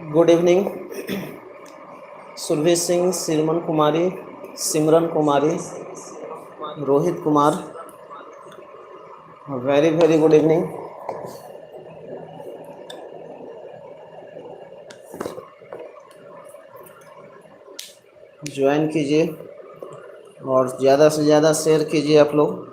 Good evening. Surabhi Singh, Simran Kumari, Simran Kumari, Rohit Kumar, very very good evening. Join कीजिए और ज़्यादा से ज़्यादा शेयर कीजिए आप लोग।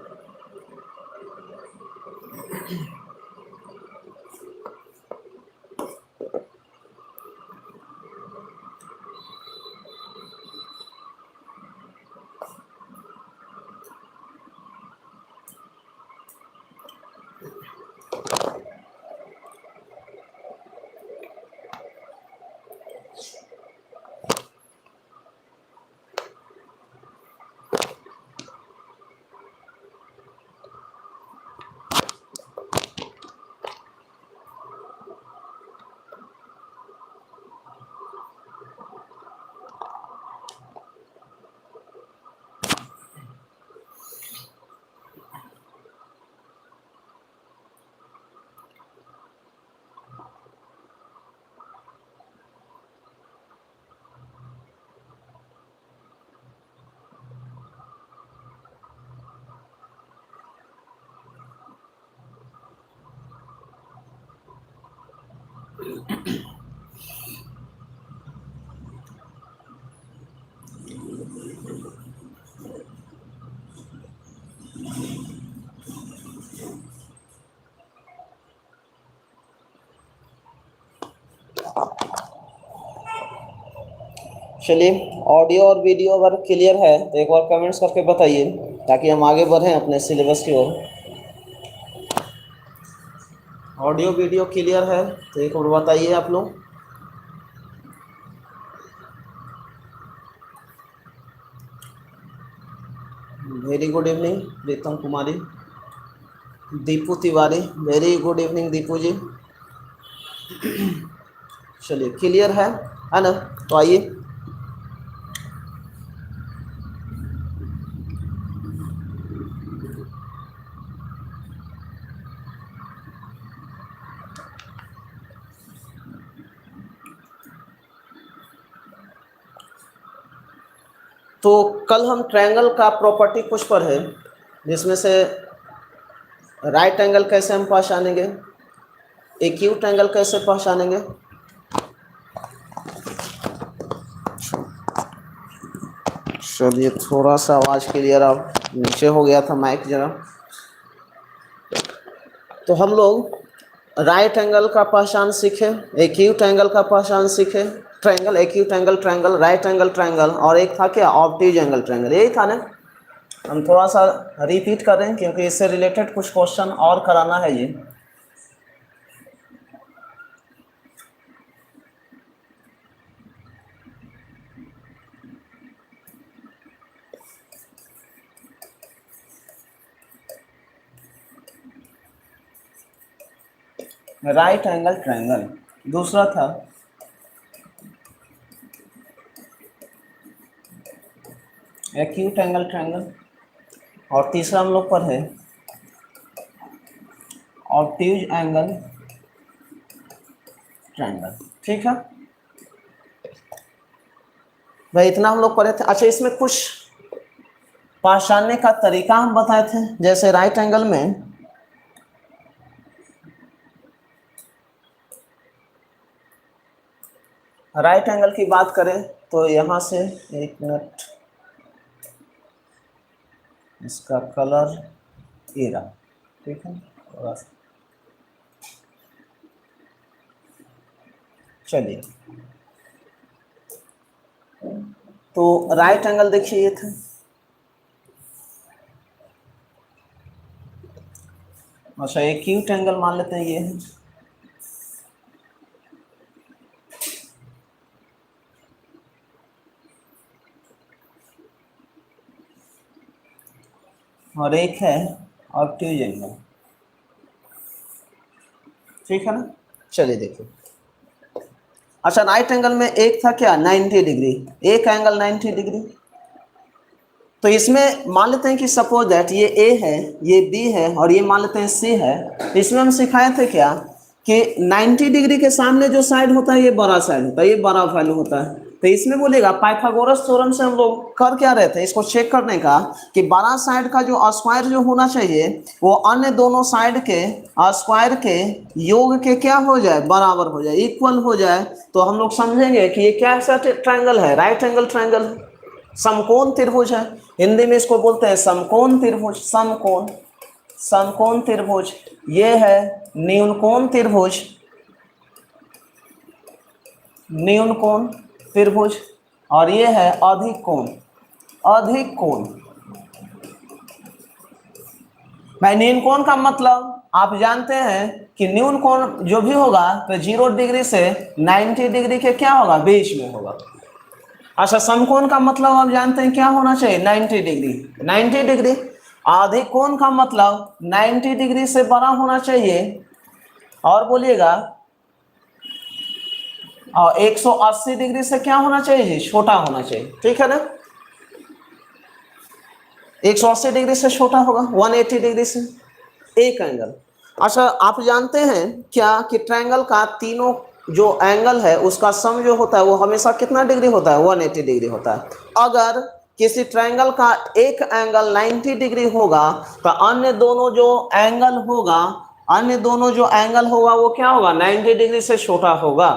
चलिए, ऑडियो और वीडियो अगर क्लियर है तो एक बार कमेंट्स करके बताइए ताकि हम आगे बढ़ें अपने सिलेबस की ओर। ऑडियो वीडियो क्लियर है तो एक बार बताइए आप लोग। Very good evening Pritam Kumari, Deepu Tiwari, very good evening Deepu ji. चलिए, क्लियर है ना? तो आइए। तो कल हम ट्रायंगल का प्रॉपर्टी कुछ पढ़े, जिसमें से राइट एंगल कैसे हम पहचानेंगे, एक्यूट एंगल कैसे पहचानेंगे। चलिए, थोड़ा सा आवाज़ क्लियर अब नीचे हो गया था माइक जरा। तो हम लोग राइट एंगल का पहचान सीखे, एक्यूट एंगल का पहचान सीखे, triangle, acute angle, triangle, right angle triangle, और एक था क्या, ऑब्ट्यूज एंगल ट्रायंगल, यही था ना। हम थोड़ा सा रिपीट कर रहे हैं क्योंकि इससे रिलेटेड कुछ क्वेश्चन और कराना है ये। राइट एंगल ट्रायंगल, दूसरा था एक्यूट एंगल ट्रायंगल, और तीसरा हम लोग पढ़े ऑब्ट्यूज एंगल ट्रायंगल। ठीक है भाई, इतना हम लोग पढ़े थे। अच्छा, इसमें कुछ पहचानने का तरीका हम बताए थे। जैसे राइट एंगल में राइट एंगल की बात करें तो यहाँ से, एक मिनट, इसका कलर ये रहा, ठीक है थोड़ा सा। चलिए, तो राइट एंगल देखिए ये था। अच्छा, एक्यूट एंगल मान लेते हैं ये है। और एक है ऑब्ट्यूज एंगल। ठीक है ना, चलिए देखिए। अच्छा, राइट एंगल में एक था क्या 90 डिग्री, एक एंगल 90 डिग्री। तो इसमें मान लेते हैं कि सपोज दैट ये ए है, ये बी है और ये मान लेते हैं सी है। इसमें हम सिखाए थे क्या कि 90 डिग्री के सामने जो साइड होता है ये बड़ा साइड होता है, ये बड़ा वैल्यू होता है। तो इसमें बोलेगा पाइथागोरस थ्योरम से हम लोग कर क्या रहे थे, इसको चेक करने का कि बड़ा साइड का जो स्क्वायर जो होना चाहिए वो अन्य दोनों साइड के स्क्वायर के योग के क्या हो जाए, बराबर हो जाए, इक्वल हो जाए। तो हम लोग समझेंगे कि ये क्या ऐसा ट्रायंगल है, राइट एंगल ट्रायंगल, समकोण त्रिभुज है। हिंदी में इसको बोलते हैं समकोण त्रिभुज, समकोण, समकोण त्रिभुज। ये है न्यूनकोण त्रिभुज, न्यूनकोण त्रिभुज। और ये है अधिक कोण, अधिक कोण। भाई न्यूनकोण का मतलब आप जानते हैं कि न्यूनकोण जो भी होगा तो 0 डिग्री से 90 डिग्री के क्या होगा, बीच में होगा। अच्छा, समकोण का मतलब आप जानते हैं क्या होना चाहिए, 90 डिग्री, 90 डिग्री। अधिक कोण का मतलब 90 डिग्री से बड़ा होना चाहिए। और बोलिएगा, और 180 डिग्री से क्या होना चाहिए, छोटा होना चाहिए। ठीक है ना, 180 डिग्री से छोटा होगा, 180 डिग्री से एक एंगल। अच्छा, आप जानते हैं क्या कि ट्रायंगल का तीनों जो एंगल है उसका सम जो होता है वो हमेशा कितना डिग्री होता है, 180 डिग्री होता है। अगर किसी ट्रायंगल का एक एंगल 90 डिग्री होगा तो अन्य दोनों जो एंगल होगा, अन्य दोनों जो एंगल होगा वो क्या होगा, 90 डिग्री से छोटा होगा।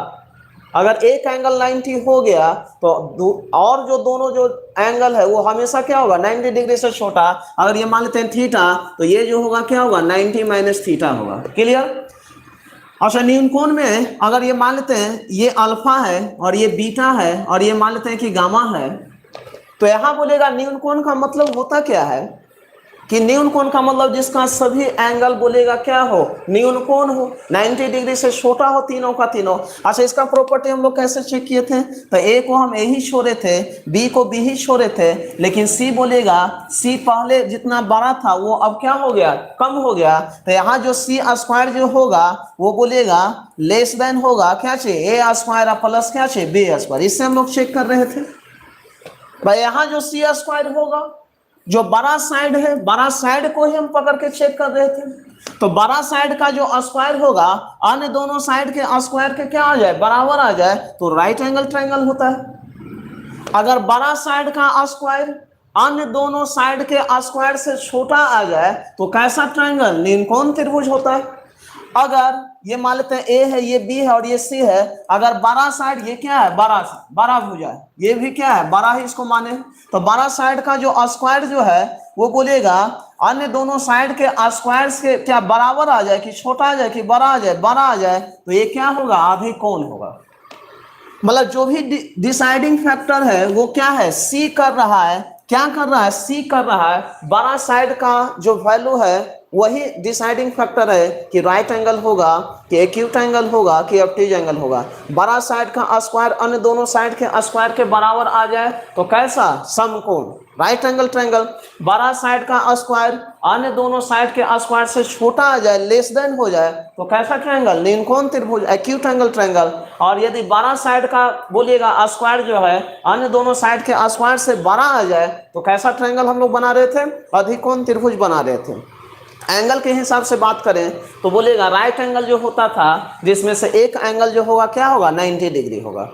अगर एक एंगल 90 हो गया तो और जो दोनों जो एंगल है वो हमेशा क्या होगा, 90 डिग्री से छोटा। अगर ये मान लेते हैं थीटा तो ये जो होगा क्या होगा, 90 माइनस थीटा होगा। क्लियर। अच्छा, न्यूनकोण में अगर ये मान लेते हैं ये अल्फा है और ये बीटा है और ये मान लेते हैं कि गामा है, तो यहां बोलेगा न्यूनकोण का मतलब होता क्या है कि न्यूनकोण का मतलब जिसका सभी एंगल बोलेगा क्या हो, न्यूनकोण हो, 90 डिग्री से छोटा हो तीनों का तीनों। अच्छा, इसका प्रॉपर्टी हम लोग कैसे चेक किए थे, तो ए को हम ए ही छोड़े थे, बी को बी ही छोड़े थे, लेकिन सी बोलेगा, सी पहले जितना बड़ा था वो अब क्या हो गया, कम हो गया। तो यहाँ जो सी स्क्वायर जो होगा वो बोलेगा लेस देन होगा क्या चाहिए, ए स्क्वायर प्लस क्या चाहिए, बी स्क्वायर। इससे हम लोग चेक कर रहे थे। भाई यहाँ जो सी स्क्वायर होगा, जो बड़ा साइड है, बड़ा साइड को ही हम पकड़ के चेक कर रहे थे। तो बड़ा साइड का जो स्क्वायर होगा अन्य दोनों साइड के स्क्वायर के क्या आ जाए, बराबर आ जाए, तो राइट एंगल ट्रायंगल होता है। अगर बड़ा साइड का स्क्वायर अन्य दोनों साइड के स्क्वायर से छोटा आ जाए तो कैसा ट्रायंगल, न्यूनकोण त्रिभुज होता है। अगर ये मान लेते हैं ए है, ये बी है और ये सी है, अगर बड़ा साइड ये क्या है, बड़ा भुजा है, ये भी क्या है, बड़ा ही इसको माने, तो बड़ा साइड का जो स्क्वायर जो है वो बोलेगा अन्य दोनों साइड के स्क्वायर के क्या बराबर आ जाए कि छोटा आ जाए कि बड़ा आ जाए, बड़ा आ जाए, तो ये क्या होगा, अधिक कोण होगा। मतलब जो भी डिसाइडिंग फैक्टर है वो क्या है, सी कर रहा है, क्या कर रहा है, सी कर रहा है। बड़ा साइड का जो वैल्यू है वही डिसाइडिंग फैक्टर है कि राइट एंगल होगा कि एक्यूट एंगल होगा कि ऑब्ट्यूज एंगल होगा। बड़ा साइड का स्क्वायर अन्य दोनों साइड के स्क्वायर के बराबर आ जाए तो कैसा, समकोण, राइट एंगल ट्रायंगल। बड़ा साइड का स्क्वायर अन्य दोनों साइड के स्क्वायर से छोटा आ जाए, लेस देन हो जाए, तो कैसा ट्रायंगल, न्यूनकोण त्रिभुज, एक्यूट एंगल ट्रायंगल। और यदि बड़ा साइड का बोलिएगा स्क्वायर जो है अन्य दोनों साइड के स्क्वायर से बड़ा आ जाए तो कैसा ट्रायंगल हम लोग बना रहे थे, अधिकोण त्रिभुज बना रहे थे। एंगल के हिसाब से बात करें तो बोलेगा राइट एंगल जो होता था जिसमें से एक एंगल जो होगा क्या होगा, 90 डिग्री होगा।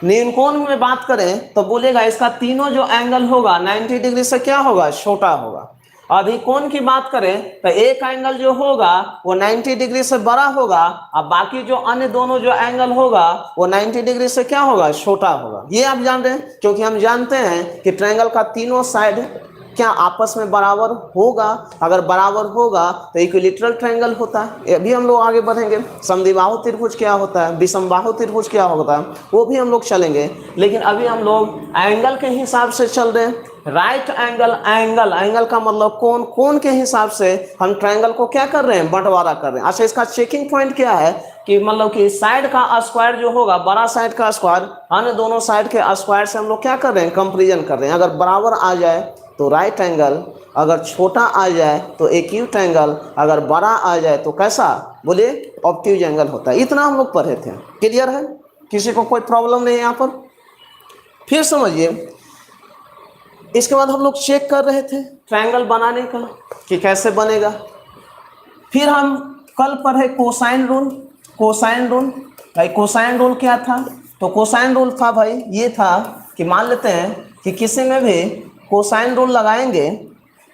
न्यूनकोण में बात करें तो बोलेगा इसका तीनों जो एंगल होगा 90 डिग्री से क्या होगा, छोटा होगा। अधिकोण की बात करें तो एक एंगल जो होगा वो 90 डिग्री से बड़ा होगा और बाकी जो अन्य दोनों जो एंगल होगा वो 90 डिग्री से क्या होगा, छोटा होगा। ये आप जान रहे हैं, क्योंकि हम जानते हैं कि ट्रायंगल का तीनों साइड क्या आपस में बराबर होगा। अगर बराबर होगा तो इक्विलैटरल ट्रायंगल होता है। अभी हम लोग आगे बढ़ेंगे, समद्विबाहु त्रिभुज क्या होता है, विषमबाहु त्रिभुज क्या होता है, वो भी हम लोग चलेंगे। लेकिन अभी हम लोग एंगल के हिसाब से चल रहे हैं। राइट एंगल, एंगल का मतलब कोण, कोण के हिसाब से हम ट्रायंगल को क्या कर रहे हैं, बंटवारा कर रहे हैं। अच्छा, इसका चेकिंग पॉइंट क्या है कि मतलब कि साइड का स्क्वायर जो होगा, बड़ा साइड का स्क्वायर अन्य दोनों साइड के स्क्वायर से हम लोग क्या कर रहे हैं, कंपेरिजन कर रहे हैं। अगर बराबर आ जाए तो राइट एंगल अगर छोटा आ जाए तो एक्यूट एंगल, अगर बड़ा आ जाए तो कैसा, बोलिए ऑब्ट्यूज एंगल होता है। इतना हम लोग पढ़े थे, क्लियर है, किसी को कोई प्रॉब्लम नहीं है यहाँ पर। फिर समझिए, इसके बाद हम लोग चेक कर रहे थे ट्रायंगल बनाने का कि कैसे बनेगा। फिर हम कल पढ़े कोसाइन रूल। कोसाइन रूल भाई, कोसाइन रूल क्या था, तो कोसाइन रूल था भाई ये था कि मान लेते हैं कि किसी में भी कोसाइन रूल लगाएंगे,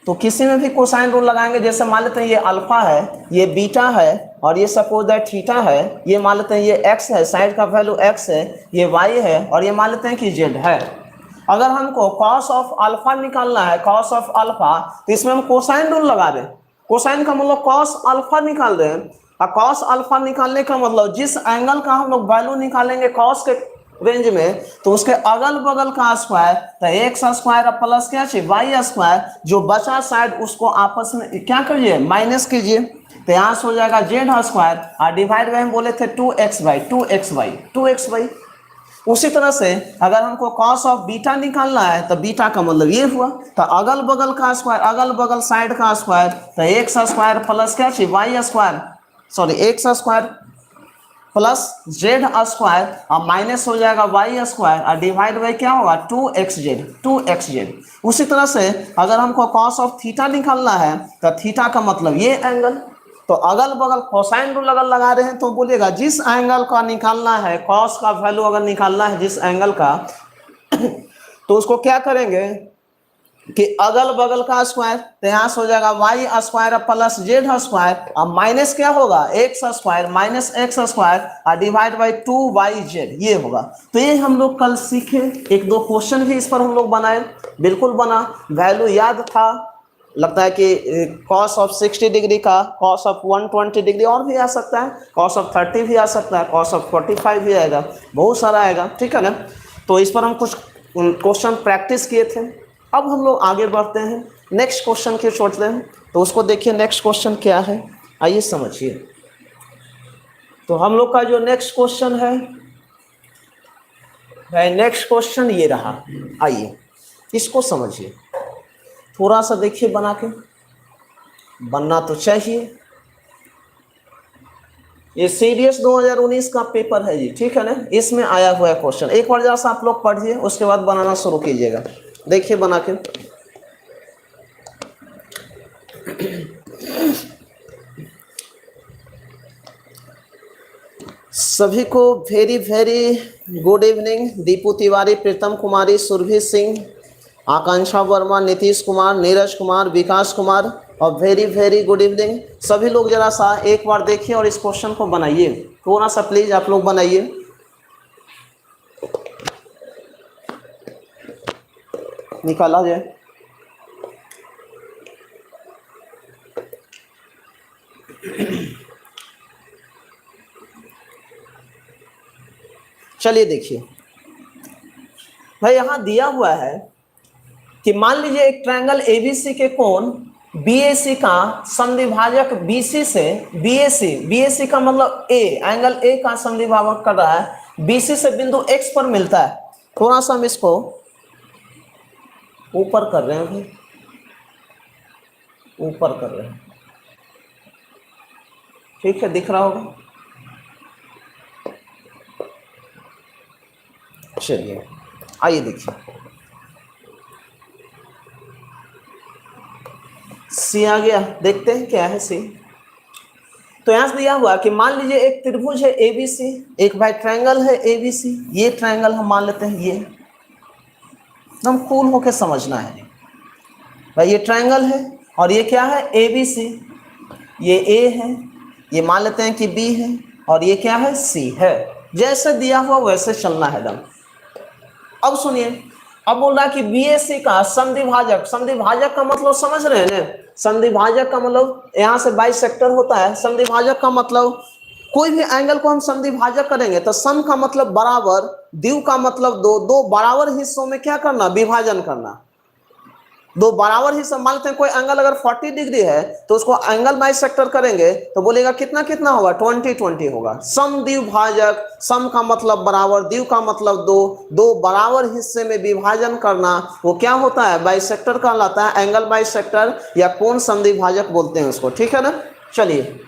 तो किसी में भी कोसाइन रूल लगाएंगे, जैसे मान लेते हैं ये अल्फा है, ये बीटा है, और ये सपोज दैट थीटा है, ये मान लेते हैं ये एक्स है, साइड का वैल्यू एक्स है, ये वाई है, और ये मान लेते हैं कि जेड है। अगर हमको कॉस ऑफ अल्फा निकालना है, कॉस ऑफ अल्फा, तो इसमें हम कोसाइन रूल लगा दें। कोसाइन का मतलब कॉस अल्फा निकाल दें, और कॉस अल्फा निकालने का मतलब जिस एंगल का हम लोग वैल्यू निकालेंगे कॉस के रेंज में, तो उसके अगल बगल का स्क्वायर, तो एक्स स्क्वायर प्लस क्या चाहिए वाई स्क्वायर, जो बचा साइड उसको आपस में क्या करिए, माइनस कीजिए, तो यहाँ से हो जाएगा जेड स्क्वायर, और डिवाइड बाई हम बोले थे 2x/2x/2x। उसी तरह से अगर हमको कॉस ऑफ बीटा निकालना है, तो बीटा का मतलब ये हुआ, तो अगल बगल का स्क्वायर, अगल बगल साइड का स्क्वायर, तो एक्स स्क्वायर प्लस क्या चाहिए y square, sorry x square plus z square, और माइनस हो जाएगा वाई स्क्वायर, और डिवाइड बाई क्या होगा 2xz। उसी तरह से अगर हमको कॉस ऑफ थीटा निकालना है, तो थीटा का मतलब ये एंगल, तो अगल बगल कोसाइन रूल अगर लगा रहे हैं तो बोलिएगा जिस एंगल का निकालना है, कॉस का वैल्यू अगर निकालना है जिस एंगल का, तो उसको क्या करेंगे कि अगल बगल का स्क्वायर, तो यहाँ से हो जाएगा y square plus z square, और माइनस क्या होगा x square minus x square, और डिवाइड बाई 2yz, ये होगा। तो ये हम लोग कल सीखे, एक दो क्वेश्चन भी इस पर हम लोग बनाए, बिल्कुल बना, वैल्यू याद था, लगता है कि कॉस ऑफ 60 डिग्री का कॉस ऑफ 120 डिग्री और भी आ सकता है, कॉस ऑफ 30 भी आ सकता है, कॉस ऑफ 45 भी आएगा, बहुत सारा आएगा, ठीक है ना। तो इस पर हम कुछ क्वेश्चन प्रैक्टिस किए थे। अब हम लोग आगे बढ़ते हैं, नेक्स्ट क्वेश्चन की सोचते हैं, तो उसको देखिए नेक्स्ट क्वेश्चन क्या है, आइए समझिए। तो हम लोग का जो नेक्स्ट क्वेश्चन है भाई, नेक्स्ट क्वेश्चन ये रहा, आइए इसको समझिए, थोड़ा सा देखिए बना के, बनना तो चाहिए, ये सीडीएस 2019 का पेपर है जी, ठीक है ना, इसमें आया हुआ है क्वेश्चन। एक बार जरा सा आप लोग पढ़िए, उसके बाद बनाना शुरू कीजिएगा, देखिए बना के। सभी को very very good evening. Deepu Tiwari, Pritam Kumari, Surabhi Singh, Akanksha Verma, Nitish Kumar, Neeraj Kumar, Vikas Kumar, और वेरी वेरी गुड इवनिंग। सभी लोग जरा सा एक बार देखिए और इस क्वेश्चन को बनाइए, थोड़ा सा प्लीज आप लोग बनाइए। निकाला जाए, चलिए देखिए भाई, यहां दिया हुआ है कि मान लीजिए एक ट्रायंगल एबीसी के कोण बीएसी का समद्विभाजक बीसी से, बीएसी का मतलब ए, एंगल ए का समद्विभाजक कर रहा है बीसी से बिंदु एक्स पर मिलता है। थोड़ा सा हम इसको ऊपर कर रहे हैं भाई, ऊपर कर रहे हैं, ठीक है, दिख रहा होगा। चलिए आइए देखिए, सी आ गया, देखते हैं क्या है सी। तो यहां से दिया हुआ कि मान लीजिए एक त्रिभुज है एबीसी, एक भाई ट्रायंगल है एबीसी, ये ट्रायंगल हम मान लेते हैं, ये एकदम कूल होके समझना है भाई, ये ट्रायंगल है और ये क्या है एबीसी, ये ए है, ये मान लेते हैं कि बी है, और ये क्या है सी है। जैसे दिया हुआ वैसे चलना है एकदम। अब सुनिए, अब बोल रहा है कि बीएसी का समद्विभाजक, समद्विभाजक का मतलब समझ रहे हैं ना, समद्विभाजक का मतलब यहाँ से बाइसेक्टर होता है। समद्विभाजक का मतलब कोई भी एंगल को हम समद्विभाजक करेंगे तो सम का मतलब बराबर, द्वि का मतलब दो, दो बराबर हिस्सों में क्या करना, विभाजन करना। दो बराबर ही सब, मान लेते हैं कोई एंगल अगर 40 डिग्री है तो उसको एंगल बाइसेक्टर करेंगे तो बोलेगा कितना कितना होगा, 20 होगा। सम द्विभाजक, सम का मतलब बराबर, द्वि का मतलब दो, दो बराबर हिस्से में विभाजन करना वो क्या होता है, बाइसेक्टर कहलाता है, एंगल बाइसेक्टर या कोण समद्विभाजक बोलते हैं उसको, ठीक है ना। चलिए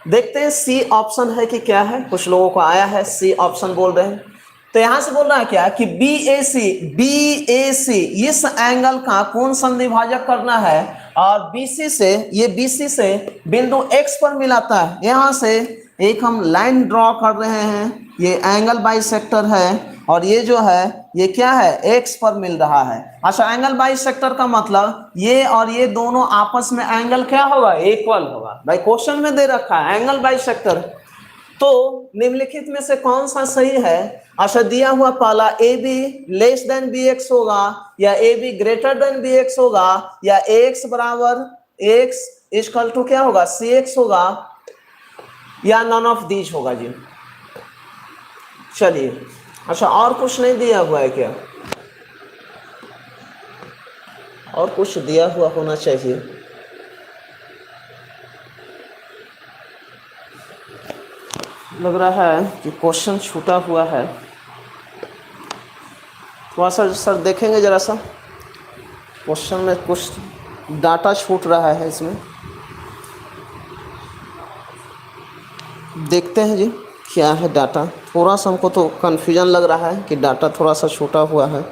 देखते हैं सी ऑप्शन है कि क्या है, कुछ लोगों को आया है सी ऑप्शन बोल रहे हैं। तो यहां से बोल रहा है क्या कि BAC इस एंगल का कोण समद्विभाजक करना है और BC से, ये BC से बिंदु X पर मिलाता है। यहां से एक हम लाइन ड्रॉ कर रहे हैं, ये एंगल बाइसेक्टर है और ये जो है ये क्या है, X पर मिल रहा है। अच्छा एंगल बाइसेक्टर का मतलब ये और ये दोनों आपस में एंगल क्या होगा, इक्वल होगा। भाई क्वेश्चन में दे रखा है एंगल बाइसेक्टर, तो निम्नलिखित में से कौन सा सही है। अच्छा दिया हुआ पहला AB लेस देन BX होगा या AB ग्रेटर देन BX होगा या AX बराबर X इक्वल टू क्या होगा, CX होगा या नन ऑफ दीज होगा जी। चलिए अच्छा और कुछ नहीं दिया हुआ है क्या, और कुछ दिया हुआ होना चाहिए। लग रहा है कि क्वेश्चन छूटा हुआ है, थोड़ा सा सर देखेंगे जरा सा, क्वेश्चन में कुछ डाटा छूट रहा है इसमें, देखते हैं जी क्या है डाटा। थोड़ा सा हमको तो कन्फ्यूजन लग रहा है कि डाटा थोड़ा सा छूटा हुआ है।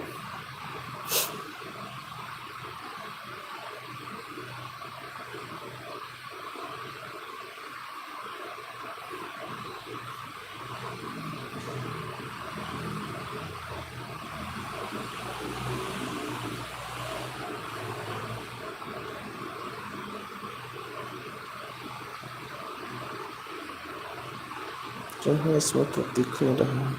जो है इसमें तो दिख नहीं रहा है।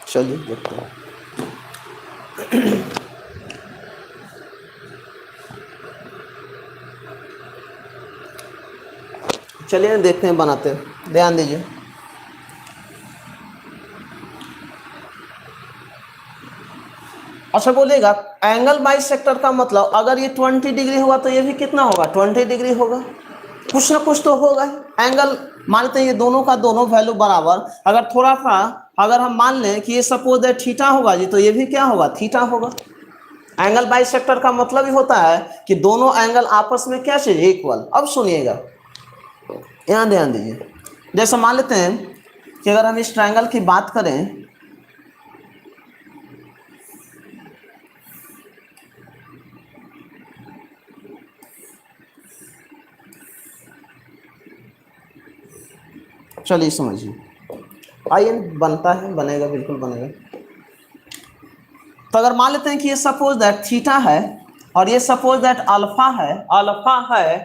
चलिए देखते हैं। चलिए देखते हैं बनाते हैं, ध्यान दीजिए। अच्छा बोलेगा एंगल बाइसेक्टर का मतलब अगर ये 20 डिग्री होगा तो ये भी कितना होगा, 20 डिग्री होगा, कुछ ना कुछ तो होगा। एंगल मानते हैं ये दोनों का दोनों वैल्यू बराबर, अगर थोड़ा सा अगर हम मान लें कि ये सपोज दैट थीटा होगा जी तो ये भी क्या होगा, थीटा होगा। एंगल बाइसेक्टर का मतलब ही होता है कि दोनों एंगल आपस में क्या चीज, इक्वल। अब सुनिएगा यहाँ ध्यान दीजिए, जैसे मान लेते हैं कि अगर हम इस ट्रायंगल की बात करें, चलिए समझिए, आइए बनता है, बनेगा बिल्कुल बनेगा। तो अगर मान लेते हैं कि ये सपोज दैट थीटा है और ये सपोज दैट अल्फा है,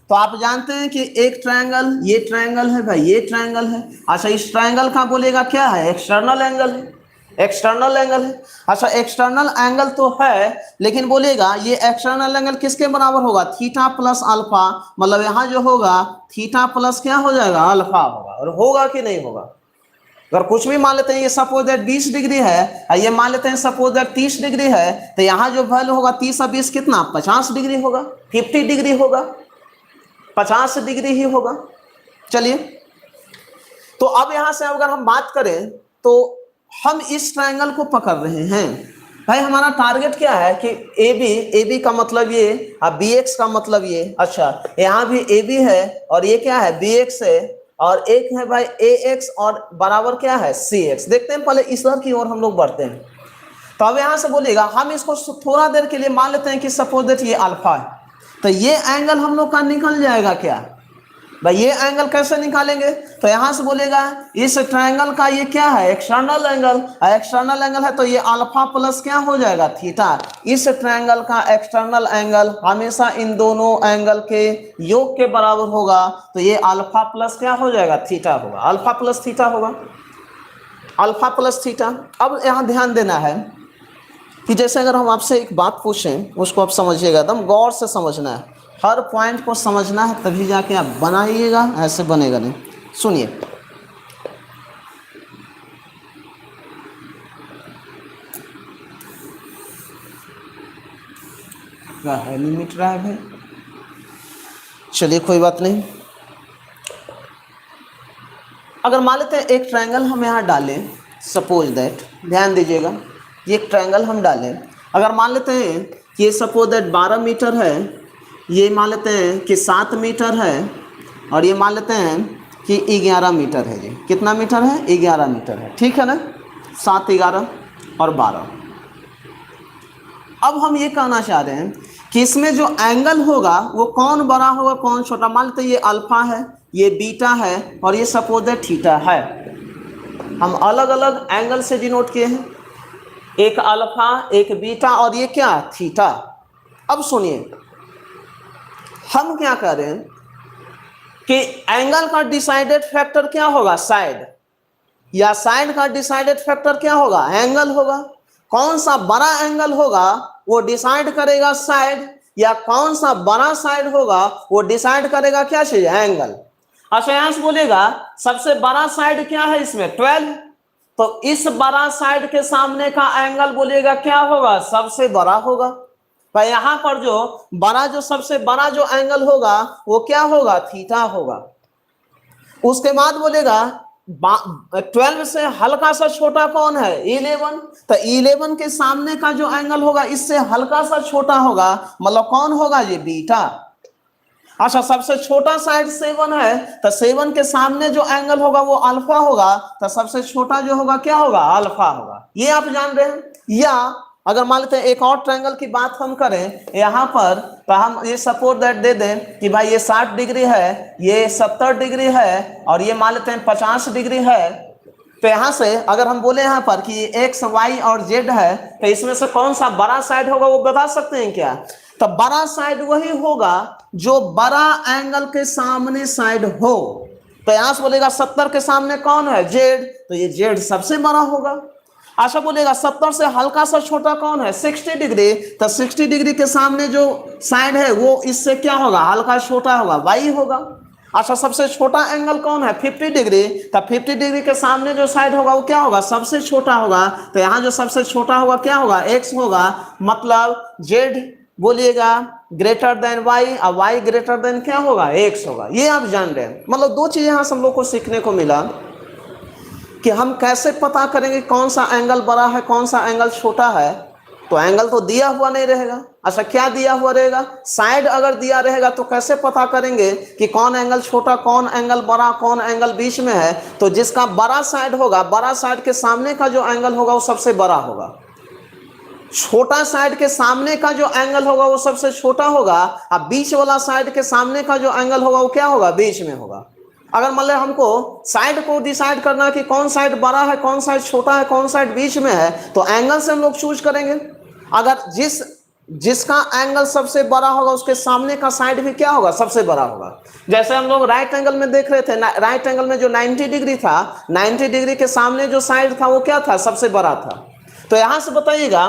तो आप जानते हैं कि एक ट्रायंगल, ये ट्रायंगल है भाई, ये ट्रायंगल है। अच्छा इस ट्रायंगल का बोलेगा क्या है, एक्सटर्नल एंगल है, एक्सटर्नल एंगल है। अच्छा एक्सटर्नल एंगल तो है लेकिन बोलेगा ये एक्सटर्नल एंगल किसके बराबर होगा, थीटा प्लस अल्फा, मतलब यहाँ जो होगा थीटा प्लस क्या हो जाएगा, अल्फा होगा। और होगा कि नहीं होगा, अगर कुछ भी मान लेते हैं ये सपोज दैट 20 डिग्री है, ये मान लेते हैं सपोज दैट 30 डिग्री है, तो यहाँ जो वैल्यू होगा 30 और 20 कितना, 50 डिग्री होगा, 50 डिग्री होगा, 50 डिग्री ही होगा। चलिए तो अब यहां से अगर हम बात करें तो हम इस ट्रायंगल को पकड़ रहे हैं भाई, हमारा टारगेट क्या है कि AB का मतलब ये और BX का मतलब ये। अच्छा यहाँ भी AB है और ये क्या है, BX है, और एक है भाई AX और बराबर क्या है, CX। देखते हैं पहले इस की ओर हम लोग बढ़ते हैं। तो अब यहां से बोलिएगा हम इसको थोड़ा देर के लिए मान लेते हैं कि सपोज दैट ये अल्फा है, तो ये एंगल हम लोग का निकल जाएगा क्या भाई, ये एंगल कैसे निकालेंगे, तो यहां से बोलेगा इस ट्रायंगल का ये क्या है, एक्सटर्नल एंगल, एक्सटर्नल एंगल है तो ये अल्फा प्लस क्या हो जाएगा, थीटा। इस ट्रायंगल का एक्सटर्नल एंगल हमेशा इन दोनों एंगल के योग के बराबर होगा, तो ये अल्फा प्लस क्या हो जाएगा, थीटा होगा, अल्फा प्लस थीटा होगा, अल्फा प्लस थीटा। अब यहाँ ध्यान देना है कि जैसे अगर हम आपसे एक बात पूछें उसको आप समझिएगा, एकदम गौर से समझना है, हर पॉइंट को समझना है तभी जाके आप बनाइएगा, ऐसे बनेगा नहीं। सुनिए का है लिमिट रहा है भाई, चलिए कोई बात नहीं। अगर मान लेते हैं एक ट्रायंगल हम यहाँ डालें, सपोज दैट, ध्यान दीजिएगा, ये एक ट्रायंगल हम डालें, अगर मान लेते हैं कि ये सपोज दैट 12 मीटर है, ये मान लेते हैं कि 7 मीटर है, और ये मान लेते हैं कि 11 मीटर है। जी कितना मीटर है? 11 मीटर है, ठीक है ना, 7, 11 और 12। अब हम ये कहना चाह रहे हैं कि इसमें जो एंगल होगा वो कौन बड़ा होगा कौन छोटा। मान लेते हैं ये अल्फा है, ये बीटा है, और ये सपोज दैट थीटा है। हम अलग अलग एंगल से डिनोट किए हैं, एक अल्फा, एक बीटा, और ये क्या? थीटा। अब सुनिए, हम क्या कर रहे हैं कि एंगल का डिसाइडेड फैक्टर क्या होगा? साइड, या साइड का डिसाइडेड फैक्टर क्या होगा? एंगल होगा। कौन सा बड़ा एंगल होगा वो डिसाइड करेगा साइड, या कौन सा बड़ा साइड होगा वो डिसाइड करेगा क्या चीज? एंगल। अच्छा यहां से बोलेगा सबसे बड़ा साइड क्या है इसमें? 12। तो इस बड़ा साइड के सामने का एंगल बोलिएगा क्या होगा? सबसे बड़ा होगा। तो यहां पर जो सबसे बड़ा जो एंगल होगा वो क्या होगा? थीटा होगा। उसके बाद बोलेगा 12 से हल्का सा छोटा कौन है? 11। तो 11 के सामने का जो एंगल होगा इससे हल्का सा छोटा होगा, मतलब कौन होगा? ये बीटा। अच्छा सबसे छोटा साइड 7 है, तो 7 के सामने जो एंगल होगा वो अल्फा होगा, तो सबसे छोटा जो होगा क्या होगा? अल्फा होगा। ये आप जान रहे हैं। या अगर मान लेते हैं एक और ट्रायंगल की बात हम करें यहाँ पर, तो हम ये सपोज दैट दे दें कि भाई ये 60 डिग्री है, ये 70 डिग्री है, और ये मान लेते हैं 50 डिग्री है। तो यहाँ से अगर हम बोले यहाँ पर कि एक्स, वाई और जेड है, तो इसमें से कौन सा बड़ा साइड होगा वो बता सकते हैं क्या? तो बड़ा साइड वही होगा जो बड़ा एंगल के सामने साइड हो। तो यहां से बोलेगा 70 के सामने कौन है? जेड, तो ये जेड सबसे बड़ा होगा। अच्छा बोलेगा 70 से हल्का सा छोटा कौन है? 60 डिग्री, तो 60 डिग्री के सामने जो साइड है वो इससे क्या होगा? हल्का छोटा होगा, वाई होगा। अच्छा सबसे छोटा एंगल कौन है? 50 डिग्री, तो 50 डिग्री के सामने जो साइड होगा वो क्या होगा? सबसे छोटा होगा। तो यहाँ जो सबसे छोटा होगा क्या होगा? एक्स होगा। मतलब जेड बोलिएगा ग्रेटर देन वाई, और वाई ग्रेटर देन क्या होगा? एक्स होगा। ये आप जान रहे हैं। मतलब दो चीजें यहां से हम लोग को सीखने को मिला कि हम कैसे पता करेंगे कौन सा एंगल बड़ा है कौन सा एंगल छोटा है। तो एंगल तो दिया हुआ नहीं रहेगा। अच्छा क्या दिया हुआ रहेगा? साइड अगर दिया रहेगा तो कैसे पता करेंगे कि कौन एंगल छोटा, कौन एंगल बड़ा, कौन एंगल बीच में है? तो जिसका बड़ा साइड होगा, बड़ा साइड के सामने का जो एंगल होगा वो सबसे बड़ा होगा। छोटा साइड के सामने का जो एंगल होगा वो सबसे छोटा होगा, और बीच वाला साइड के सामने का जो एंगल होगा वो क्या होगा? बीच में होगा। अगर मान लो हमको साइड को डिसाइड करना है कि कौन साइड बड़ा है, कौन साइड छोटा है, कौन साइड बीच में है, तो एंगल से हम लोग चूज करेंगे। अगर जिसका एंगल सबसे बड़ा होगा उसके सामने का साइड भी क्या होगा? सबसे बड़ा होगा। जैसे हम लोग राइट एंगल में देख रहे थे, राइट एंगल में जो 90 डिग्री था, 90 डिग्री के सामने जो साइड था वो क्या था? सबसे बड़ा था। तो यहां से बताइएगा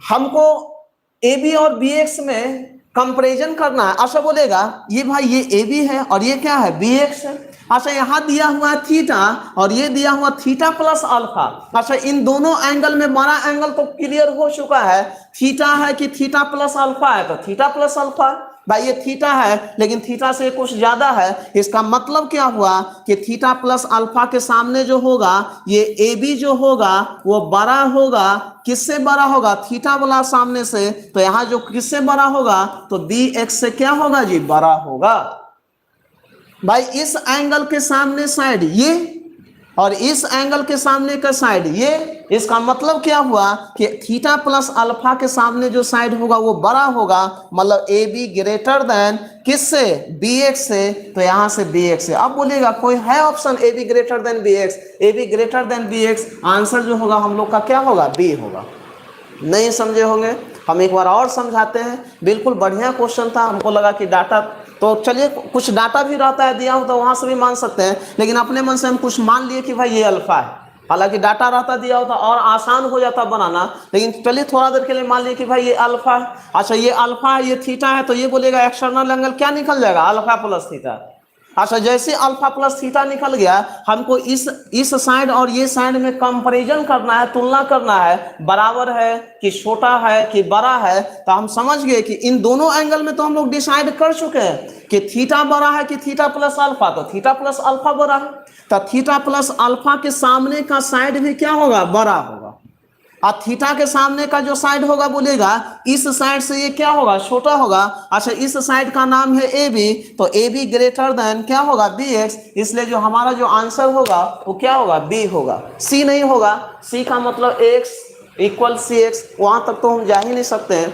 हमको ए बी और बी एक्स में कंपैरिजन करना है। अच्छा बोलेगा ये भाई ये ए बी है और ये क्या है? बी एक्स है। अच्छा यहाँ दिया हुआ है थीटा और ये दिया हुआ थीटा प्लस अल्फा। अच्छा इन दोनों एंगल में बड़ा एंगल तो क्लियर हो चुका है, थीटा है कि थीटा प्लस अल्फा है? तो थीटा प्लस अल्फा है। भाई ये थीटा है लेकिन थीटा से कुछ ज्यादा है, इसका मतलब क्या हुआ कि थीटा प्लस अल्फा के सामने जो होगा ये ए बी जो होगा वो बड़ा होगा। किससे बड़ा होगा? थीटा वाला सामने से। तो यहां जो किससे बड़ा होगा? तो बी एक्स से क्या होगा जी? बड़ा होगा। भाई इस एंगल के सामने साइड ये और इस एंगल के सामने का साइड ये, इसका मतलब क्या हुआ कि थीटा प्लस अल्फा के सामने जो साइड होगा वो बड़ा होगा। मतलब ए बी ग्रेटर देन किससे? बी एक्स से। तो यहां से बी एक्स से। अब बोलिएगा कोई है option a b greater than b x? A b greater than b x, answer जो होगा हम लोग का क्या होगा? बी होगा। नहीं समझे होंगे, हम एक बार और समझाते हैं। बिल्कुल बढ़िया क्वेश्चन था, हमको लगा कि डाटा तो चलिए कुछ डाटा भी रहता है दिया हो तो वहां से भी मान सकते हैं, लेकिन अपने मन से हम कुछ मान लिए कि भाई ये अल्फा है। हालांकि डाटा रहता दिया होता और आसान हो जाता बनाना, लेकिन चलिए थोड़ा देर के लिए मान लिए कि भाई ये अल्फा है। अच्छा ये अल्फा है, ये थीटा है, तो ये बोलेगा एक्सटर्नल एंगल क्या निकल जाएगा? Alpha plus theta. अच्छा, जैसे अल्फा प्लस थीटा निकल गया, हमको इस साइड और ये साइड में कंपैरिजन करना है, तुलना करना है, बराबर है कि छोटा है कि बड़ा है। तो हम समझ गए कि इन दोनों एंगल में तो हम लोग डिसाइड कर चुके हैं कि थीटा बड़ा है कि थीटा प्लस अल्फा, तो थीटा प्लस अल्फा बड़ा है। तो थीटा प्लस अल्फा के सामने का साइड भी क्या होगा, बड़ा होगा। और थीटा के सामने का जो साइड होगा बोलेगा इस साइड से ये क्या होगा, छोटा होगा। अच्छा, इस साइड का नाम है ए बी, तो ए बी ग्रेटर देन क्या होगा, बी एक्स। इसलिए जो हमारा जो आंसर होगा वो क्या होगा, बी होगा, सी नहीं होगा। सी का मतलब एक्स इक्वल सी एक्स, वहां तक तो हम जा ही नहीं सकते हैं।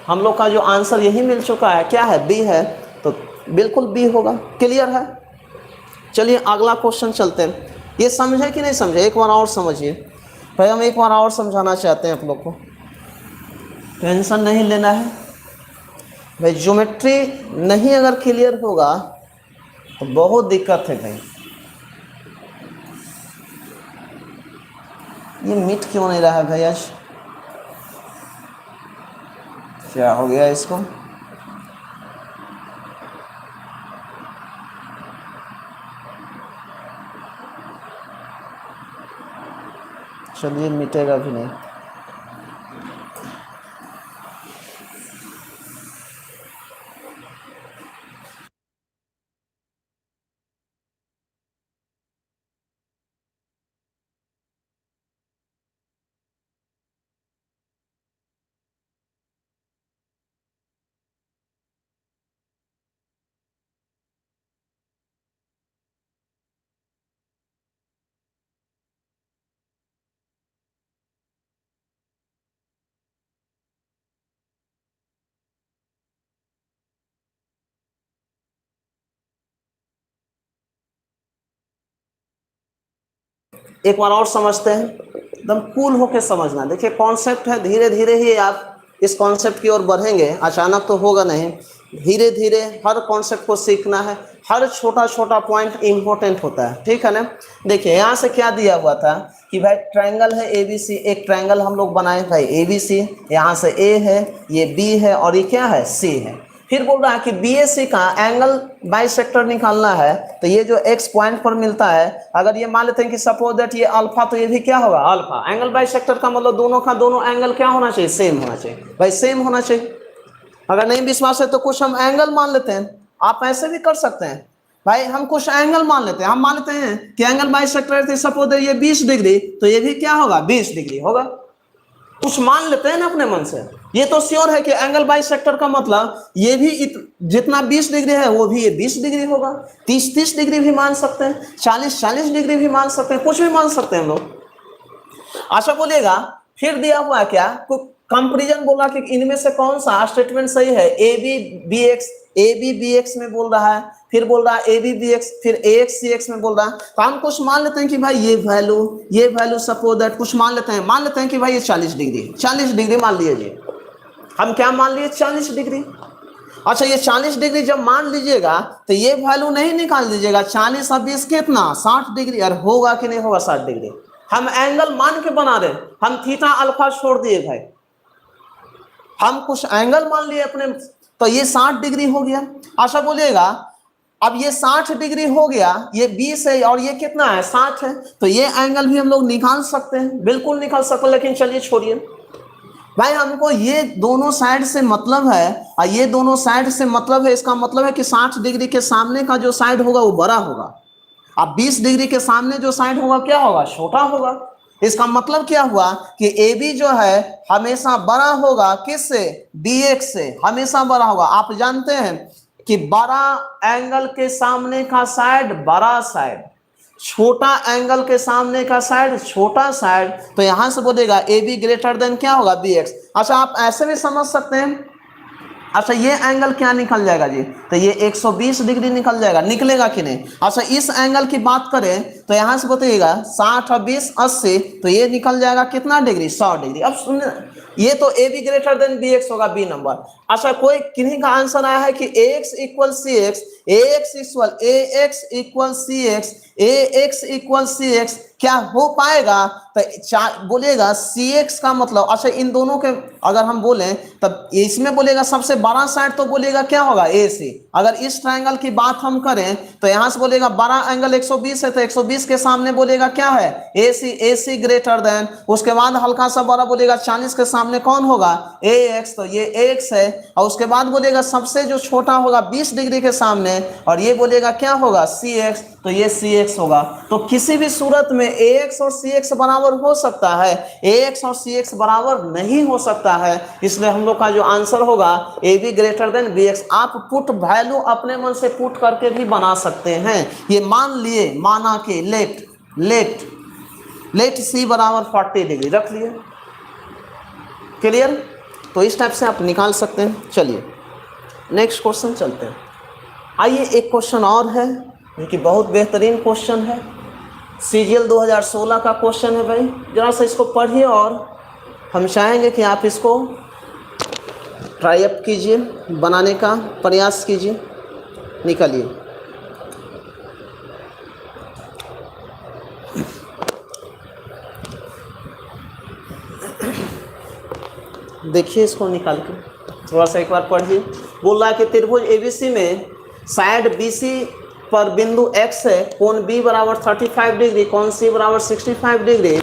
हम लोग का जो आंसर यही मिल चुका है, क्या है, बी है, तो बिल्कुल बी होगा। क्लियर है। चलिए अगला क्वेश्चन चलते हैं। ये समझे कि नहीं समझे, एक बार और समझिए भाई, हम एक बार और समझाना चाहते हैं आप लोग को, टेंशन नहीं लेना है भाई। ज्योमेट्री नहीं अगर क्लियर होगा तो बहुत दिक्कत है भाई। ये मीट क्यों नहीं रहा है भाई आज, क्या हो गया इसको। चलिए मिटेगा भी नहीं। एक बार और समझते हैं, एकदम कूल होके समझना। देखिए कॉन्सेप्ट है, धीरे धीरे ही आप इस कॉन्सेप्ट की ओर बढ़ेंगे, अचानक तो होगा नहीं। धीरे धीरे हर कॉन्सेप्ट को सीखना है, हर छोटा छोटा पॉइंट इंपॉर्टेंट होता है, ठीक है ना। देखिए यहाँ से क्या दिया हुआ था कि भाई ट्रायंगल है एबीसी, एक ट्रायंगल हम लोग बनाए भाई एबीसी, यहाँ से ए है, ये बी है और ये क्या है, सी है। फिर बोल रहा है कि बीएसी का एंगल बाइसेक्टर निकालना है, तो ये जो एक्स पॉइंट पर मिलता है, अगर ये मान लेते हैं कि सपोज दैट ये अल्फा, तो ये भी क्या होगा, अल्फा। एंगल बाइसेक्टर का मतलब दोनों का दोनों एंगल क्या होना चाहिए, सेम होना चाहिए भाई, सेम होना चाहिए। अगर नहीं विश्वास है तो कुछ हम एंगल मान लेते हैं, आप ऐसे भी कर सकते हैं भाई। हम कुछ एंगल मान लेते हैं, हम मान लेते हैं कि एंगल बाइसेक्टर सपोज ये 20 डिग्री, तो ये भी क्या होगा, 20 डिग्री होगा। कुछ मान लेते हैं ना अपने मन से। ये तो श्योर है कि एंगल बाइसेक्टर का मतलब ये भी जितना 20 डिग्री है वो भी ये 20 डिग्री होगा। 30 डिग्री भी मान सकते हैं, 40 डिग्री भी मान सकते हैं, कुछ भी मान सकते हैं हम लोग। अच्छा बोलिएगा, फिर दिया हुआ है क्या, कंपैरिजन बोला कि इनमें से कौन सा स्टेटमेंट सही है, a b b x, a b b x में बोल रहा है, फिर बोल रहा है ए बी बी एक्स, फिर ए एक्स सी एक्स में बोल रहा है। तो हम कुछ मान लेते हैं कि भाई ये वैल्यू सपोज दैट कुछ मान लेते हैं कि भाई ये 40 डिग्री, 40 डिग्री मान लीजिए। हम क्या मान लिए, 40 डिग्री। अच्छा, ये 40 डिग्री जब मान लीजिएगा तो ये वैल्यू नहीं निकाल दीजिएगा, 40 और 20 कितना, 60 डिग्री। और होगा कि नहीं होगा 60 डिग्री। हम एंगल मान के बना रहे, हम थीटा अल्फा छोड़ दिए भाई, हम कुछ एंगल मान लिए अपने, तो ये 60 डिग्री हो गया। अच्छा बोलिएगा, अब ये 60 डिग्री हो गया, ये 20 है और ये कितना है, 60 है, तो ये एंगल भी हम लोग निकाल सकते हैं, बिल्कुल निकाल सकते हैं। लेकिन चलिए छोड़िए भाई, हमको ये दोनों साइड से मतलब है, और ये दोनों साइड से मतलब है, इसका मतलब है कि 60 डिग्री के सामने का जो साइड होगा वो बड़ा होगा, अब 20 डिग्री के सामने जो साइड होगा क्या होगा, छोटा होगा। इसका मतलब क्या हुआ कि ए बी जो है हमेशा बड़ा होगा, किससे, बी एक्स से हमेशा बड़ा होगा। आप जानते हैं कि बड़ा एंगल के सामने का साइड बड़ा साइड, छोटा एंगल के सामने का साइड छोटा साइड। तो यहां से बोलेगा ए बी ग्रेटर देन क्या होगा, बी एक्स। अच्छा, आप ऐसे भी समझ सकते हैं। अच्छा, ये एंगल क्या निकल जाएगा जी, तो ये 120 डिग्री निकल जाएगा, निकलेगा कि नहीं। अच्छा, इस एंगल की बात करें तो यहां से बताइएगा 60 और 20 80, तो ये निकल जाएगा कितना डिग्री, 100 डिग्री। अब सुनिए, ये तो a b greater than b x होगा, बी नंबर। अच्छा, कोई किन्हीं का आंसर आया है कि a x equal c x, A x equal c x, A x equal c x, क्या हो पाएगा। तो तो बोलिएगा सी एक्स का मतलब, अच्छा इन दोनों के अगर हम बोलें तब इसमें बोलेगा सबसे बड़ा साइड तो बोलेगा क्या होगा ए सी। अगर इस ट्रायंगल की बात हम करें तो यहां से बोलेगा बड़ा एंगल 120 है, तो 120 के सामने बोलेगा क्या है ए सी ग्रेटर देन, उसके बाद हल्का सा बड़ा बोलेगा 40 के सामने कौन होगा ए एक्स, तो ये एक्स है। और उसके बाद बोलेगा सबसे जो छोटा होगा 20 डिग्री के सामने, और ये बोलेगा क्या होगा सी एक्स, तो ये सी एक्स होगा। तो किसी भी सूरत में ए एक्स और सी एक्स बराबर हो सकता है, ए एक्स और सी एक्स बराबर नहीं हो सकता है, इसलिए हम लोग का जो आंसर होगा a b greater than b x. आप पुट वैल्यू अपने मन से पुट करके भी बना सकते हैं। ये मान लिए, माना कि लेट सी बराबर 40 डिग्री रख लिए, क्लियर। तो इस टाइप से आप निकाल सकते हैं। चलिए नेक्स्ट क्वेश्चन चलते हैं। आइए एक क्वेश्चन और है जो कि बहुत बेहतरीन क्वेश्चन है, सीजीएल 2016 का क्वेश्चन है भाई। जरा सा इसको पढ़िए और हम चाहेंगे कि आप इसको ट्राई अप कीजिए, बनाने का प्रयास कीजिए, निकालिए। देखिए इसको निकाल के थोड़ा सा एक बार पढ़िए। बोल रहा है कि त्रिभुज एबीसी में साइड बीसी पर बिंदु x है, कोण b बराबर 35 डिग्री, कोण c बराबर 65 डिग्री,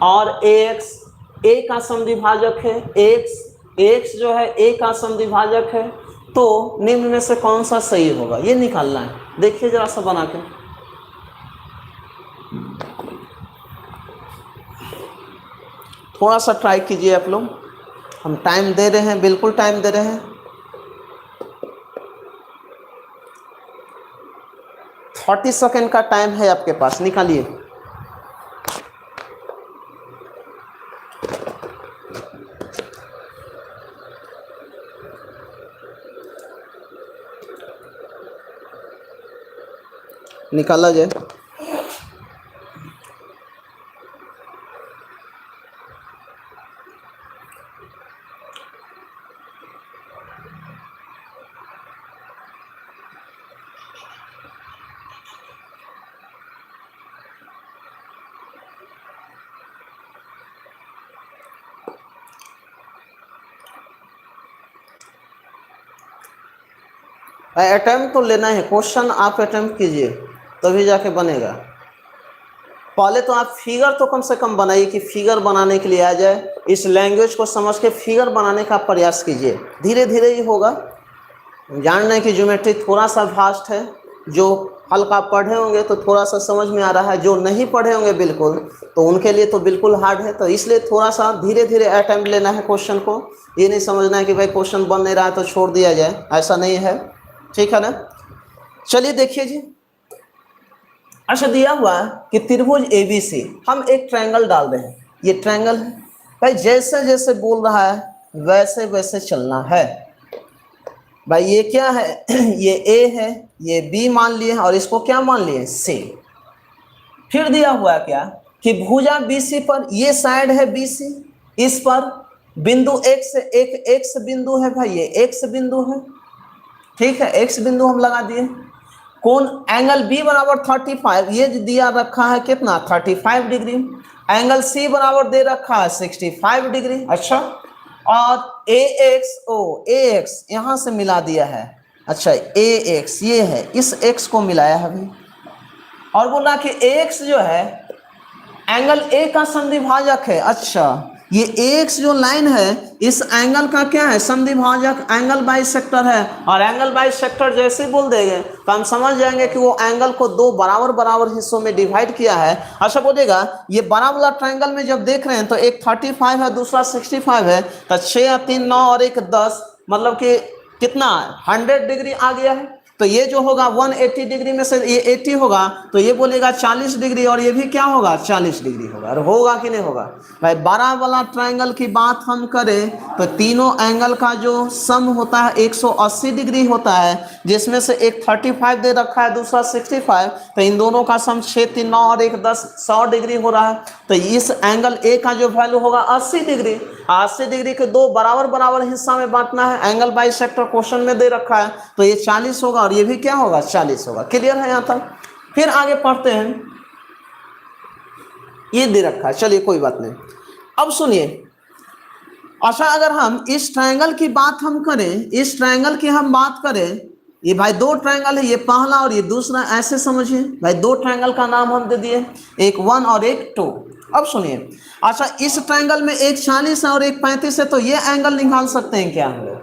और ax a का समद्विभाजक है, x जो है a का समद्विभाजक है, तो निम्न में से कौन सा सही होगा ये निकालना है। देखिए जरा सा बना के, थोड़ा सा ट्राई कीजिए आप लोग। हम टाइम दे रहे हैं, बिल्कुल टाइम दे रहे हैं। 40 सेकेंड का टाइम है आपके पास, निकालिए। निकाला जाए। अटेम्प्ट तो लेना है, क्वेश्चन आप अटेम्प्ट कीजिए तभी जाके बनेगा। पहले तो आप फिगर तो कम से कम बनाइए कि फिगर बनाने के लिए आ जाए। इस लैंग्वेज को समझ के फिगर बनाने का प्रयास कीजिए, धीरे धीरे ही होगा। जान रहे हैं कि ज्योमेट्री थोड़ा सा वास्ट है, जो हल्का पढ़े होंगे तो थोड़ा सा समझ में आ रहा है, जो नहीं पढ़े होंगे बिल्कुल तो उनके लिए तो बिल्कुल हार्ड है। तो इसलिए थोड़ा सा धीरे धीरे अटेम्प्ट लेना है क्वेश्चन को। ये नहीं समझना है कि भाई क्वेश्चन बन नहीं रहा है तो छोड़ दिया जाए, ऐसा नहीं है, ठीक है ना। चलिए देखिए जी, अच्छा दिया हुआ है कि त्रिभुज एबीसी, हम एक ट्रायंगल डाल रहे हैं, ये ट्रायंगल है भाई, जैसे जैसे बोल रहा है वैसे वैसे चलना है भाई। ये क्या है ये ए है, ये बी मान लिए और इसको क्या मान लिए सी। फिर दिया हुआ क्या कि भुजा बीसी पर, ये साइड है बीसी, इस पर बिंदु एक्स, एक एक्स बिंदु है भाई, ये एक्स बिंदु है, ठीक है, एक्स बिंदु हम लगा दिए। कोण एंगल बी बराबर 35, ये दिया रखा है कितना 35 डिग्री। एंगल सी बराबर दे रखा है 65 डिग्री। अच्छा, और ए एक्स यहां से मिला दिया है। अच्छा ए एक्स ये है, इस एक्स को मिलाया है अभी, और बोला कि एक्स जो है एंगल ए का समद्विभाजक है। अच्छा, ये एक्स जो लाइन है इस एंगल का क्या है समद्विभाजक, एंगल बाइसेक्टर है। और एंगल बाइसेक्टर जैसे बोल देंगे तो हम समझ जाएंगे कि वो एंगल को दो बराबर बराबर हिस्सों में डिवाइड किया है। अच्छा बोलेगा ये बड़ा वाला ट्रायंगल में जब देख रहे हैं तो एक 35 है, दूसरा 65 है, तो 6 या 3 9 और एक 10, मतलब कि कितना 100 डिग्री आ गया है। तो ये जो होगा 180 डिग्री में से ये 80 होगा, तो ये बोलेगा 40 डिग्री, और ये भी क्या होगा 40 डिग्री होगा। और होगा कि नहीं होगा भाई। बड़ा वाला ट्रायंगल की बात हम करें तो तीनों एंगल का जो सम होता है 180 डिग्री होता है, जिसमें से एक 35 दे रखा है, दूसरा 65, तो इन दोनों का सम 6 3 9 और एक 10 100 डिग्री हो रहा है। तो इस एंगल ए का जो वैल्यू होगा 80 डिग्री। 80 डिग्री के दो बराबर बराबर हिस्सा में बांटना है, एंगल बाइसेक्टर क्वेश्चन में दे रखा है, तो ये 40 होगा और ये भी क्या होगा 40 होगा। क्लियर है यहाँ तक। फिर आगे पढ़ते हैं। ये दे रखा है, चलिए कोई बात नहीं। अब सुनिए, अच्छा अगर हम इस ट्रायंगल की बात हम करें, इस ट्रायंगल की हम बात करें, ये भाई दो ट्रायंगल है, ये पहला और ये दूसरा, ऐसे समझिए भाई दो ट्रायंगल का नाम हम दे दिए, एक 1 और एक 2। अब सुनिए, अच्छा इस ट्रायंगल में एक 40 है और एक 35 है, तो ये एंगल निकाल सकते हैं क्या हम लोग?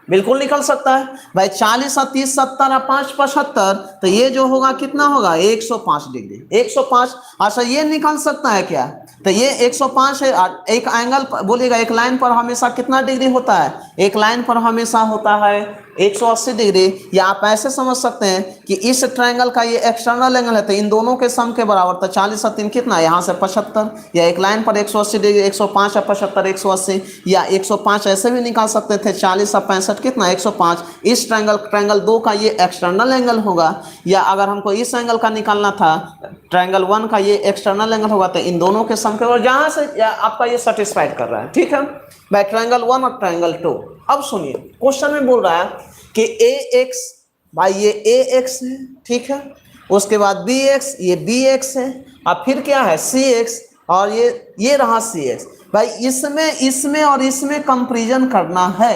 बिल्कुल निकल सकता है भाई। 40 और 30 70 और 5 75, तो ये जो होगा कितना होगा 105 डिग्री, 105। अच्छा ये निकल सकता है क्या? तो ये 105 है। एक एंगल बोलिएगा, एक लाइन पर हमेशा कितना डिग्री होता है? एक लाइन पर हमेशा होता है 180 डिग्री। या आप ऐसे समझ सकते हैं कि इस ट्रायंगल का ये एक्सटर्नल एंगल है, तो इन दोनों के सम के बराबर, तो 40 और 3 कितना, यहाँ से 75, या एक लाइन पर 180 डिग्री, 105 और 75 180, या 105 ऐसे भी निकाल सकते थे, 40 और 65 कितना 105। इस ट्रायंगल 2 का ये एक्सटर्नल एंगल होगा। या अगर हमको इस एंगल का निकालना था, ट्रायंगल 1 का ये एक्सटर्नल एंगल होगा, तो इन दोनों के सम के बराबर, जहाँ से आपका ये सेटिस्फाइड कर रहा है, ठीक है भाई, ट्रायंगल 1 और ट्रायंगल 2। अब सुनिए, क्वेश्चन में बोल रहा है कि ए एक्स, भाई ये ए एक्स है, ठीक है, उसके बाद बी एक्स, ये बी एक्स है, और फिर क्या है सी एक्स, और ये रहा सी एक्स। भाई इसमें और इसमें कंपेरिजन करना है,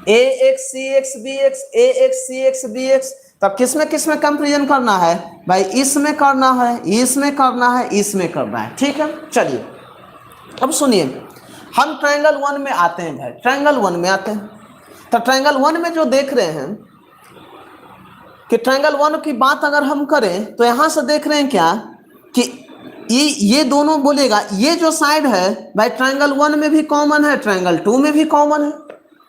ए x C x B x, ए x C x B x. तब किसमें कंपेरिजन करना है भाई? इसमें करना है, इसमें करना है, इसमें करना है, ठीक है। चलिए अब सुनिए, हम ट्रायंगल 1 में आते हैं भाई, ट्रायंगल 1 में आते हैं। तो ट्रायंगल 1 में जो देख रहे हैं कि ट्रायंगल 1 की बात अगर हम करें, तो यहां से देख रहे हैं क्या कि ये दोनों बोलेगा, ये जो साइड है भाई ट्रायंगल 1 में भी कॉमन है, ट्रायंगल 2 में भी कॉमन है।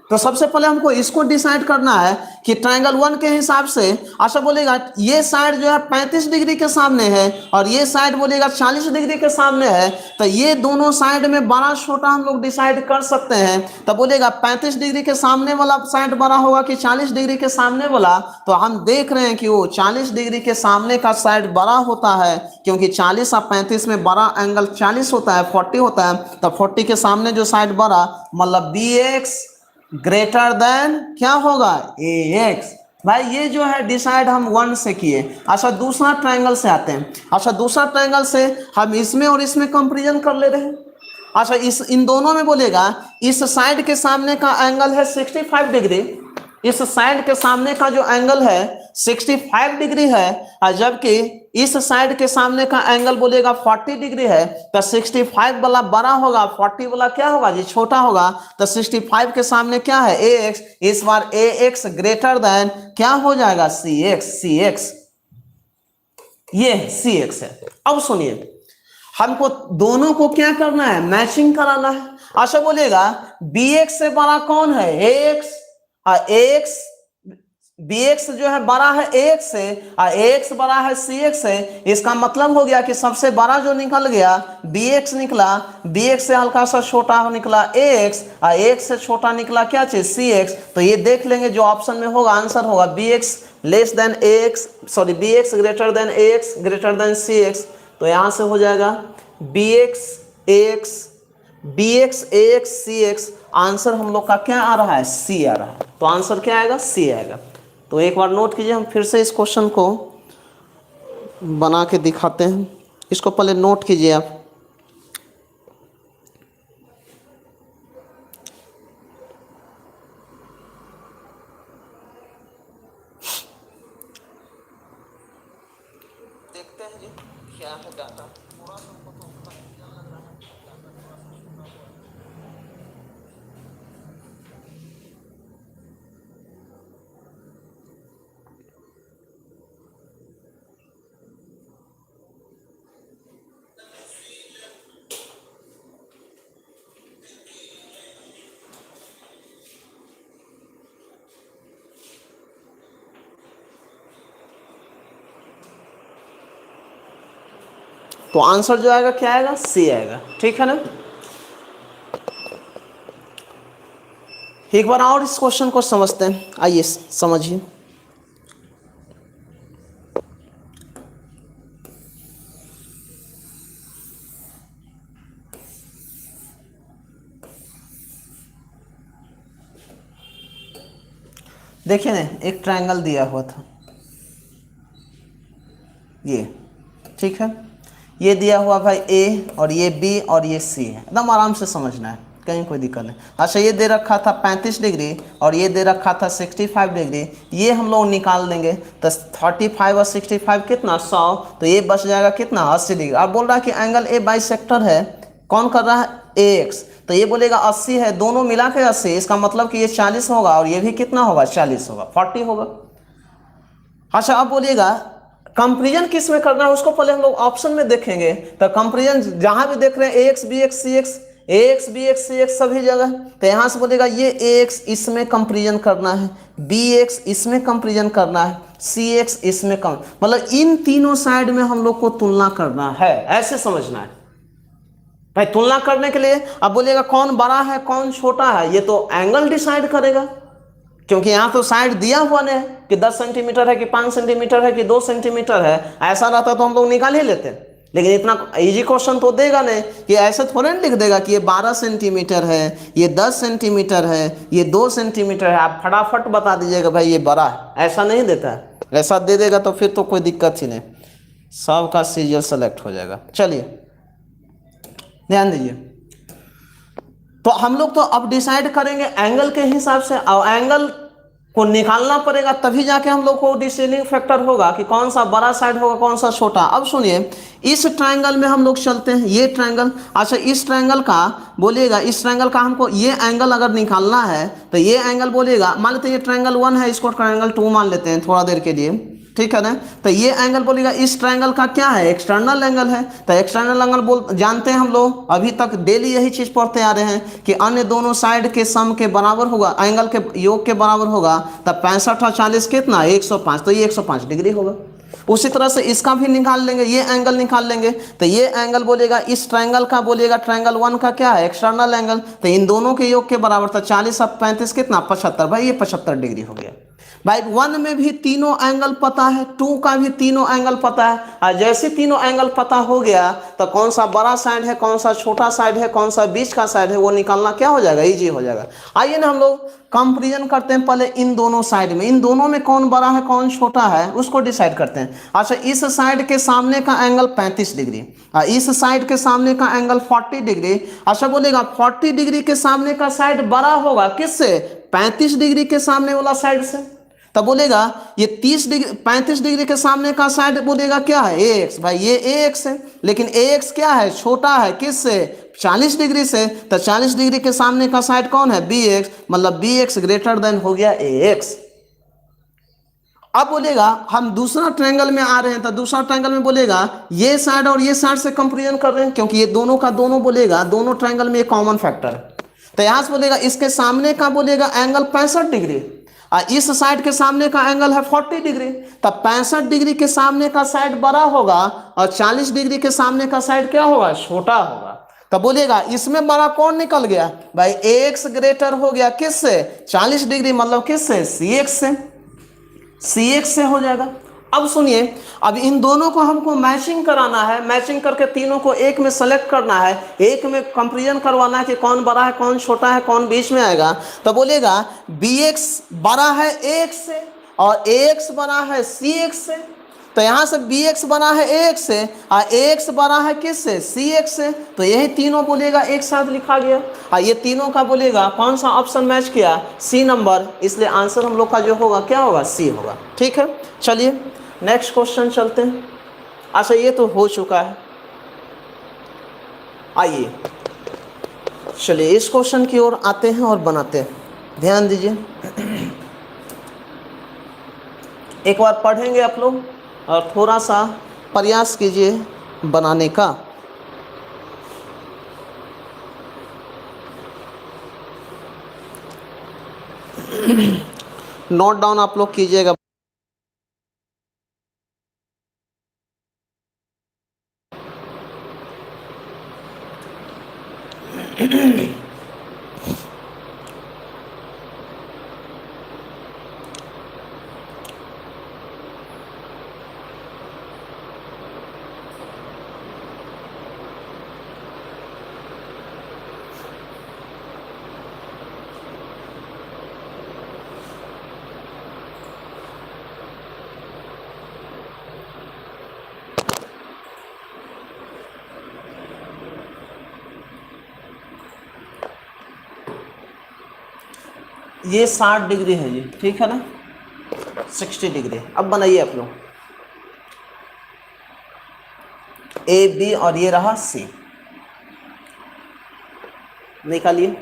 तो सबसे पहले हमको इसको डिसाइड करना है कि ट्रायंगल 1 के हिसाब से, अच्छा बोलेगा ये साइड जो है 35 डिग्री के सामने है, और ये साइड बोलेगा 40 डिग्री के सामने है, तो ये दोनों साइड में बड़ा छोटा हम लोग डिसाइड कर सकते हैं। तो बोलेगा 35 डिग्री के सामने वाला साइड बड़ा होगा कि 40 डिग्री के सामने वाला? तो हम देख रहे हैं कि वो 40 डिग्री के सामने का साइड बड़ा होता है, क्योंकि 40 और 35 में बड़ा एंगल 40 होता है, 40 होता है। तो 40 के सामने जो साइड बड़ा, मतलब बी एक्स ग्रेटर देन क्या होगा ए एक्स। भाई ये जो है डिसाइड हम 1 से किए। अच्छा दूसरा ट्रायंगल से आते हैं। अच्छा दूसरा ट्रायंगल से हम इसमें और इसमें कंपेरिजन कर ले रहे हैं। अच्छा इन दोनों में बोलेगा, इस साइड के सामने का एंगल है 65 डिग्री, इस साइड के सामने का जो एंगल है 65 डिग्री है, और जबकि इस साइड के सामने का एंगल बोलेगा 40 डिग्री है। तो 65 वाला बड़ा होगा, 40 वाला क्या होगा जी छोटा होगा। तो 65 के सामने क्या है ए एक्स, इस बार ए एक्स ग्रेटर देन क्या हो जाएगा सी एक्स, सी एक्स, ये सी एक्स है। अब सुनिए, हमको दोनों को क्या करना है, मैचिंग कराना है। अच्छा बोलेगा बी एक्स से बड़ा कौन है ए एक्स, और ए एक्स बी एक्स जो है बड़ा है ए एक्स से, और ए एक्स बड़ा है सी एक्स से। इसका मतलब हो गया कि सबसे बड़ा जो निकल गया बी एक्स निकला, बी एक्स से हल्का सा छोटा निकला ए एक्स, और ए एक्स से छोटा निकला क्या चीज सी एक्स। तो ये देख लेंगे जो ऑप्शन में होगा, आंसर होगा B x less than A x, sorry B x greater than A x greater than C x. तो यहां से हो जाएगा बी एक्स ए एक्स, बी एक्स ए एक्स सी एक्स। आंसर हम लोग का क्या आ रहा है सी आ रहा है। तो आंसर क्या आएगा सी आएगा। तो एक बार नोट कीजिए, हम फिर से इस क्वेश्चन को बना के दिखाते हैं। इसको पहले नोट कीजिए आप। देखते हैं जी क्या है डाटा। थोड़ा सा हमको तो कंफ्यूजन लग रहा है, डाटा थोड़ा सा छूटा हुआ है। तो आंसर जो आएगा क्या आएगा सी आएगा, ठीक है ना। एक बार और इस क्वेश्चन को समझते हैं, आइए समझिए। देखिए ना, एक ट्रायंगल दिया हुआ था ये, ठीक है। ये दिया हुआ भाई ए और ये बी और ये सी है, एकदम आराम से समझना है, कहीं कोई दिक्कत नहीं। अच्छा ये दे रखा था 35 डिग्री और ये दे रखा था 65 डिग्री, ये हम लोग निकाल देंगे तो 35 और 65 कितना 100, तो ये बच जाएगा कितना 80 डिग्री। अब बोल रहा है कि एंगल ए बाइसेक्टर है, कौन कर रहा है ए एक्स, तो ये बोलेगा 80 है, दोनों मिला के 80, इसका मतलब कि ये 40 होगा और ये भी कितना होगा 40 होगा, 40 होगा। अच्छा अब बोलिएगा कंपेरिजन किस में करना है उसको पहले हम लोग ऑप्शन में देखेंगे, तो कंपेरिजन जहां भी देख रहे हैं ए x B x C x, ए x B x C x सभी जगह, तो यहां से बोलेगा ये ए एक्स इसमें कंपेरिजन करना है, बी एक्स इसमें कंपेरिजन करना है, सी एक्स इसमें कम, मतलब इन तीनों साइड में हम लोग को तुलना करना है, ऐसे समझना है भाई। तुलना करने के लिए अब बोलिएगा कौन बड़ा है कौन छोटा है, ये तो एंगल डिसाइड करेगा, क्योंकि यहां तो साइड दिया हुआ है कि 10 सेंटीमीटर है कि 5 सेंटीमीटर है कि 2 सेंटीमीटर है, ऐसा रहता तो हम लोग निकाल ही लेते, लेकिन इतना इजी क्वेश्चन तो देगा नहीं कि ऐसे थोड़े नहीं लिख देगा कि ये 12 सेंटीमीटर है, ये 10 सेंटीमीटर है, ये 2 सेंटीमीटर है, आप फटाफट बता दीजिएगा भाई ये बड़ा है, ऐसा नहीं देता है। ऐसा दे देगा तो फिर तो कोई दिक्कत ही नहीं, सबका सीरियल सेलेक्ट हो जाएगा। चलिए ध्यान दीजिए, तो हम लोग तो अब डिसाइड करेंगे एंगल के हिसाब से, और एंगल को निकालना पड़ेगा तभी जाके हम लोग को डिसाइडिंग फैक्टर होगा कि कौन सा बड़ा साइड होगा कौन सा छोटा। अब सुनिए इस ट्रायंगल में हम लोग चलते हैं, ये ट्रायंगल, अच्छा इस ट्रायंगल का बोलिएगा, इस ट्रायंगल का हमको ये एंगल अगर निकालना है तो ये एंगल बोलिएगा, मान लेते हैं ये ट्रायंगल 1 है, इसको ट्रायंगल 2 मान लेते हैं थोड़ा देर के लिए, ठीक है ना। तो ये एंगल बोलेगा इस ट्रायंगल का क्या है एक्सटर्नल एंगल है, तो एक्सटर्नल एंगल बोल जानते हैं हम लोग, अभी तक डेली यही चीज पढ़ते आ रहे हैं कि अन्य दोनों साइड के सम के बराबर होगा, एंगल के योग के बराबर होगा, तब 65 और 40 कितना 105, तो ये 105 डिग्री होगा। उसी तरह से इसका भी निकाल लेंगे, ये एंगल निकाल लेंगे, तो ये एंगल बोलेगा इस ट्रायंगल का बोलेगा ट्रायंगल 1 का क्या है एक्सटर्नल एंगल, तो इन दोनों के योग के बराबर, तो 40 और 35 कितना 75, भाई ये 75 डिग्री हो गया। भाई 1 में भी तीनों एंगल पता है, 2 का भी तीनों एंगल पता है, और जैसे तीनों एंगल पता हो गया तो कौन सा बड़ा साइड है कौन सा छोटा साइड है कौन सा बीच का साइड है वो निकालना क्या हो जाएगा इजी हो जाएगा। आइए ना हम लोग कंपेरिजन करते हैं पहले इन दोनों साइड में, इन दोनों में कौन बड़ा है कौन छोटा है उसको डिसाइड करते हैं। अच्छा इस साइड के सामने का एंगल 35 डिग्री, इस साइड के सामने का एंगल 40 डिग्री। अच्छा बोलेगा 40 डिग्री के सामने का साइड बड़ा होगा किससे 35 डिग्री के सामने वाला साइड से, तब बोलेगा ये 30 डिग्री 35 डिग्री के सामने का साइड बोलेगा क्या है ए एक्स, भाई ये ए एक्स है, लेकिन ए एक्स क्या है छोटा है किससे 40 डिग्री से, तो 40 डिग्री के सामने का साइड कौन है बी एक्स, मतलब बी एक्स ग्रेटर देन हो गया ए एक्स। अब बोलेगा हम दूसरा ट्रायंगल में आ रहे हैं, तो दूसरा ट्रायंगल में बोलेगा ये साइड और ये साइड से कंपेरिजन कर रहे हैं, क्योंकि ये दोनों का दोनों बोलेगा दोनों ट्रायंगल में एक कॉमन फैक्टर है, तो यहां से बोलेगा इसके सामने का बोलेगा एंगल 65 डिग्री, इस साइड के सामने का एंगल है 40 डिग्री, तब 65 डिग्री के सामने का साइड बड़ा होगा और 40 डिग्री के सामने का साइड क्या होगा छोटा होगा। तब बोलिएगा इसमें बड़ा कौन निकल गया भाई एक्स ग्रेटर हो गया किससे 40 डिग्री, मतलब किससे सी एक्स से, सी एक्स से हो जाएगा। अब सुनिए अब इन दोनों को हमको मैचिंग कराना है, मैचिंग करके तीनों को एक में सेलेक्ट करना है, एक में कंपेरिजन करवाना है कि कौन बड़ा है कौन छोटा है कौन बीच में आएगा। तो बोलेगा बी एक्स बड़ा है ए एक्स से और ए एक्स बड़ा है सी एक्स से, तो यहां से बी एक्स बड़ा है ए एक्स से और ए एक्स बड़ा है किससे सी एक्स से, तो यही तीनों बोलेगा एक साथ लिखा गया और ये तीनों का बोलेगा कौन सा ऑप्शन मैच किया सी नंबर, इसलिए आंसर हम लोग का जो होगा क्या होगा सी होगा। ठीक है चलिए नेक्स्ट क्वेश्चन चलते हैं। अच्छा ये तो हो चुका है, आइए चलिए इस क्वेश्चन की ओर आते हैं और बनाते हैं, ध्यान दीजिए एक बार पढ़ेंगे आप लोग और थोड़ा सा प्रयास कीजिए बनाने का। नोट डाउन आप लोग कीजिएगा। ये 60 डिग्री है जी, ठीक है ना, 60 डिग्री। अब बनाइए आप लोग ए बी और ये रहा सी, निकालिए।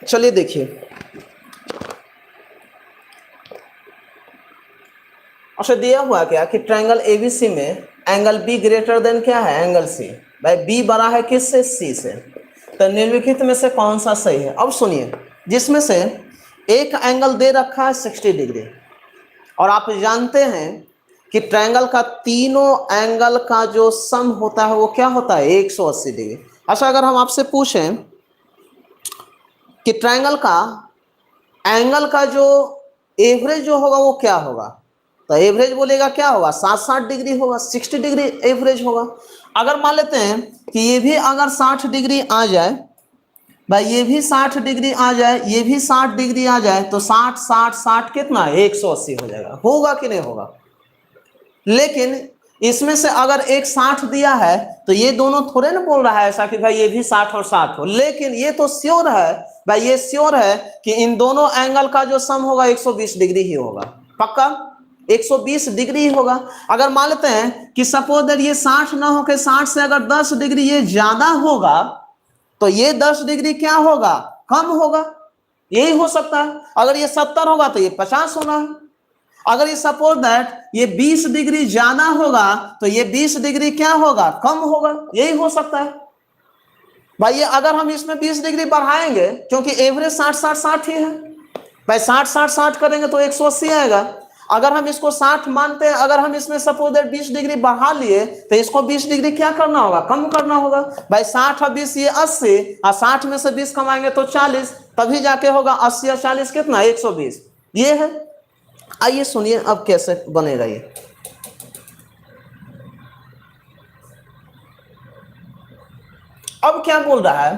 चलिए देखिए, अच्छा दिया हुआ क्या कि ट्रायंगल एबीसी में एंगल बी ग्रेटर देन क्या है, एंगल सी। भाई बी बड़ा है किससे, सी से। तो निम्नलिखित में से कौन सा सही है। अब सुनिए, जिसमें से एक एंगल दे रखा है 60 डिग्री, और आप जानते हैं कि ट्रायंगल का तीनों एंगल का जो सम होता है वो क्या होता है, 180 डिग्री। अच्छा अगर हम आपसे पूछें कि ट्रायंगल का एंगल का जो एवरेज जो होगा वो क्या होगा, तो एवरेज बोलेगा क्या होगा, 60 डिग्री होगा, 60 डिग्री एवरेज होगा। अगर मान लेते हैं कि ये भी अगर 60 डिग्री आ जाए, भाई ये भी 60 डिग्री आ जाए, ये भी 60 डिग्री आ जाए, तो 60 60 60 कितना 180 हो जाएगा, होगा कि नहीं होगा। लेकिन इसमें से अगर एक 60 दिया है तो ये दोनों थोड़े ना बोल रहा है ऐसा कि भाई ये भी 60 और 60 हो, लेकिन ये तो श्योर है भाई, ये श्योर है कि इन दोनों एंगल का जो सम होगा 120 डिग्री ही होगा, पक्का 120 डिग्री ही होगा। अगर मान लेते हैं कि सपोज दैट ये 60 ना हो के 60 से अगर 10 डिग्री ये ज्यादा होगा, तो ये 10 डिग्री क्या होगा, कम होगा, यही हो सकता है। अगर ये 70 होगा तो ये 50 होना है। अगर ये सपोज दैट ये 20 डिग्री ज्यादा होगा तो ये 20 डिग्री क्या होगा, कम होगा, यही हो सकता है। भाई ये अगर हम इसमें 20 डिग्री बढ़ाएंगे, क्योंकि एवरेज 60 60 60 ही है, भाई 60 60 60 करेंगे तो 180 आएगा। अगर हम इसको 60 मानते हैं, अगर हम इसमें सपोज दैट 20 डिग्री बढ़ा लिए तो इसको 20 डिग्री क्या करना होगा, कम करना होगा। भाई 60 और 20 ये 80, और 60 में से 20 कमाएंगे तो 40, तभी जाके होगा 80 और 40 कितना 120, ये है। आइए सुनिए अब कैसे बनेगा ये। अब क्या बोल रहा है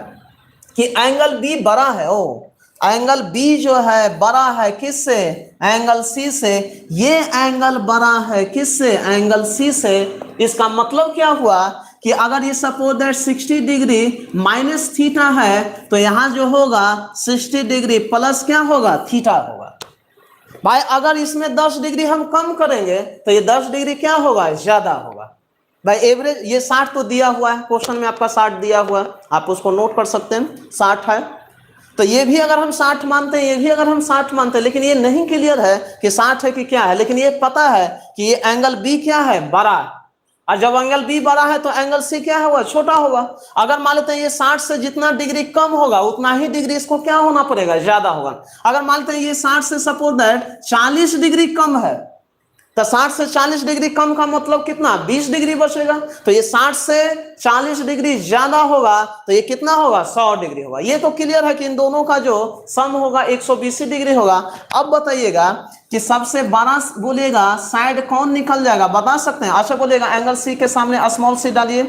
कि एंगल बी बड़ा है, ओ एंगल बी जो है बड़ा है किससे, एंगल सी से। ये एंगल बड़ा है किससे, एंगल सी से। इसका मतलब क्या हुआ कि अगर ये suppose that 60 degree minus theta है, तो यहां जो होगा 60 डिग्री प्लस क्या होगा, थीटा होगा। भाई अगर इसमें 10 डिग्री हम कम करेंगे तो ये 10 डिग्री क्या होगा, ज्यादा होगा। भाई एवरेज ये 60 तो दिया हुआ है, क्वेश्चन में आपका 60 दिया हुआ है, आप उसको नोट कर सकते हैं, 60 है। तो ये भी अगर हम 60 मानते हैं, ये भी अगर हम 60 मानते हैं, लेकिन ये नहीं क्लियर है कि 60 है कि क्या है, लेकिन ये पता है कि ये एंगल बी क्या है, बड़ा है। और जब एंगल बी बड़ा है तो एंगल सी क्या होगा, छोटा होगा। अगर मान लेते हैं ये 60 से जितना डिग्री कम होगा उतना ही डिग्री इसको क्या होना पड़ेगा, ज्यादा होगा। अगर मानते हैं ये 60 से सपोज दैट 40 डिग्री कम है, तो 60 से 40 डिग्री कम का मतलब कितना, 20 डिग्री बचेगा। तो ये 60 से 40 डिग्री ज्यादा होगा तो ये कितना होगा, 100 डिग्री होगा। ये तो क्लियर है कि इन दोनों का जो सम होगा 120 डिग्री होगा। अब बताइएगा कि सबसे बड़ा बोलेगा साइड कौन निकल जाएगा, बता सकते हैं। अच्छा बोलेगा एंगल सी के सामने स्मॉल सी डालिए,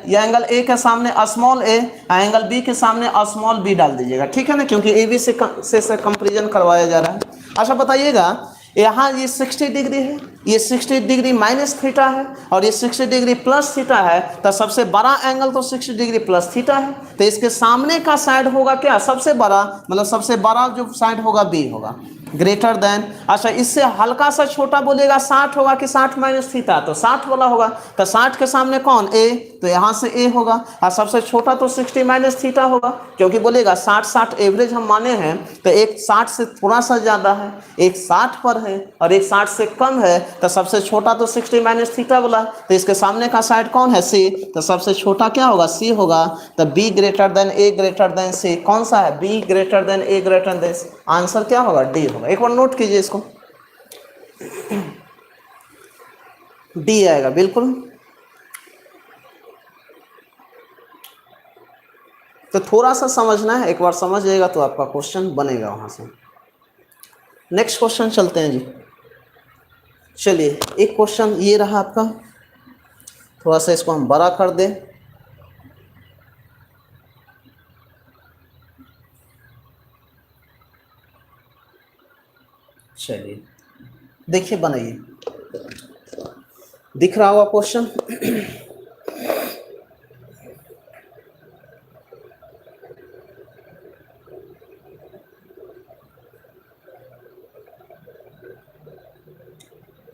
या एंगल ए के सामने स्मॉल ए, एंगल बी के सामने स्मॉल बी डाल दीजिएगा, ठीक है ना, क्योंकि ए बी से कंपेरिजन करवाया जा रहा है। अच्छा बताइएगा यहाँ ये 60 डिग्री है, ये 60 डिग्री माइनस थीटा है, और ये 60 डिग्री प्लस थीटा है, तो सबसे बड़ा एंगल तो 60 डिग्री प्लस थीटा है। तो इसके सामने का साइड होगा क्या, सबसे बड़ा, मतलब सबसे बड़ा जो साइड होगा बी होगा, ग्रेटर देन। अच्छा इससे हल्का सा छोटा बोलेगा 60 होगा कि 60 माइनस थीटा, तो 60 वाला होगा। तो 60 के सामने कौन, ए, तो यहाँ से ए होगा। और सबसे छोटा तो 60 माइनस थीटा होगा, क्योंकि बोलेगा 60 60 एवरेज हम माने हैं, तो एक 60 से थोड़ा सा ज़्यादा है, एक 60 पर है, और एक 60 से कम है। तो सबसे छोटा तो 60 माइनस थीटा वाला, तो इसके सामने का साइड कौन है, सी। तो सबसे छोटा क्या होगा, सी होगा। तो B greater than A greater than C कौन सा है, B greater than A greater than C. Answer क्या होगा, डी होगा। एक बार नोट कीजिए इसको, डी आएगा बिल्कुल। तो थोड़ा सा समझना है, एक बार समझ जाएगा तो आपका क्वेश्चन बनेगा वहां से। नेक्स्ट क्वेश्चन चलते हैं जी। चलिए एक क्वेश्चन ये रहा आपका, थोड़ा सा इसको हम बड़ा कर दें। चलिए देखिए बनाइए, दिख रहा होगा क्वेश्चन।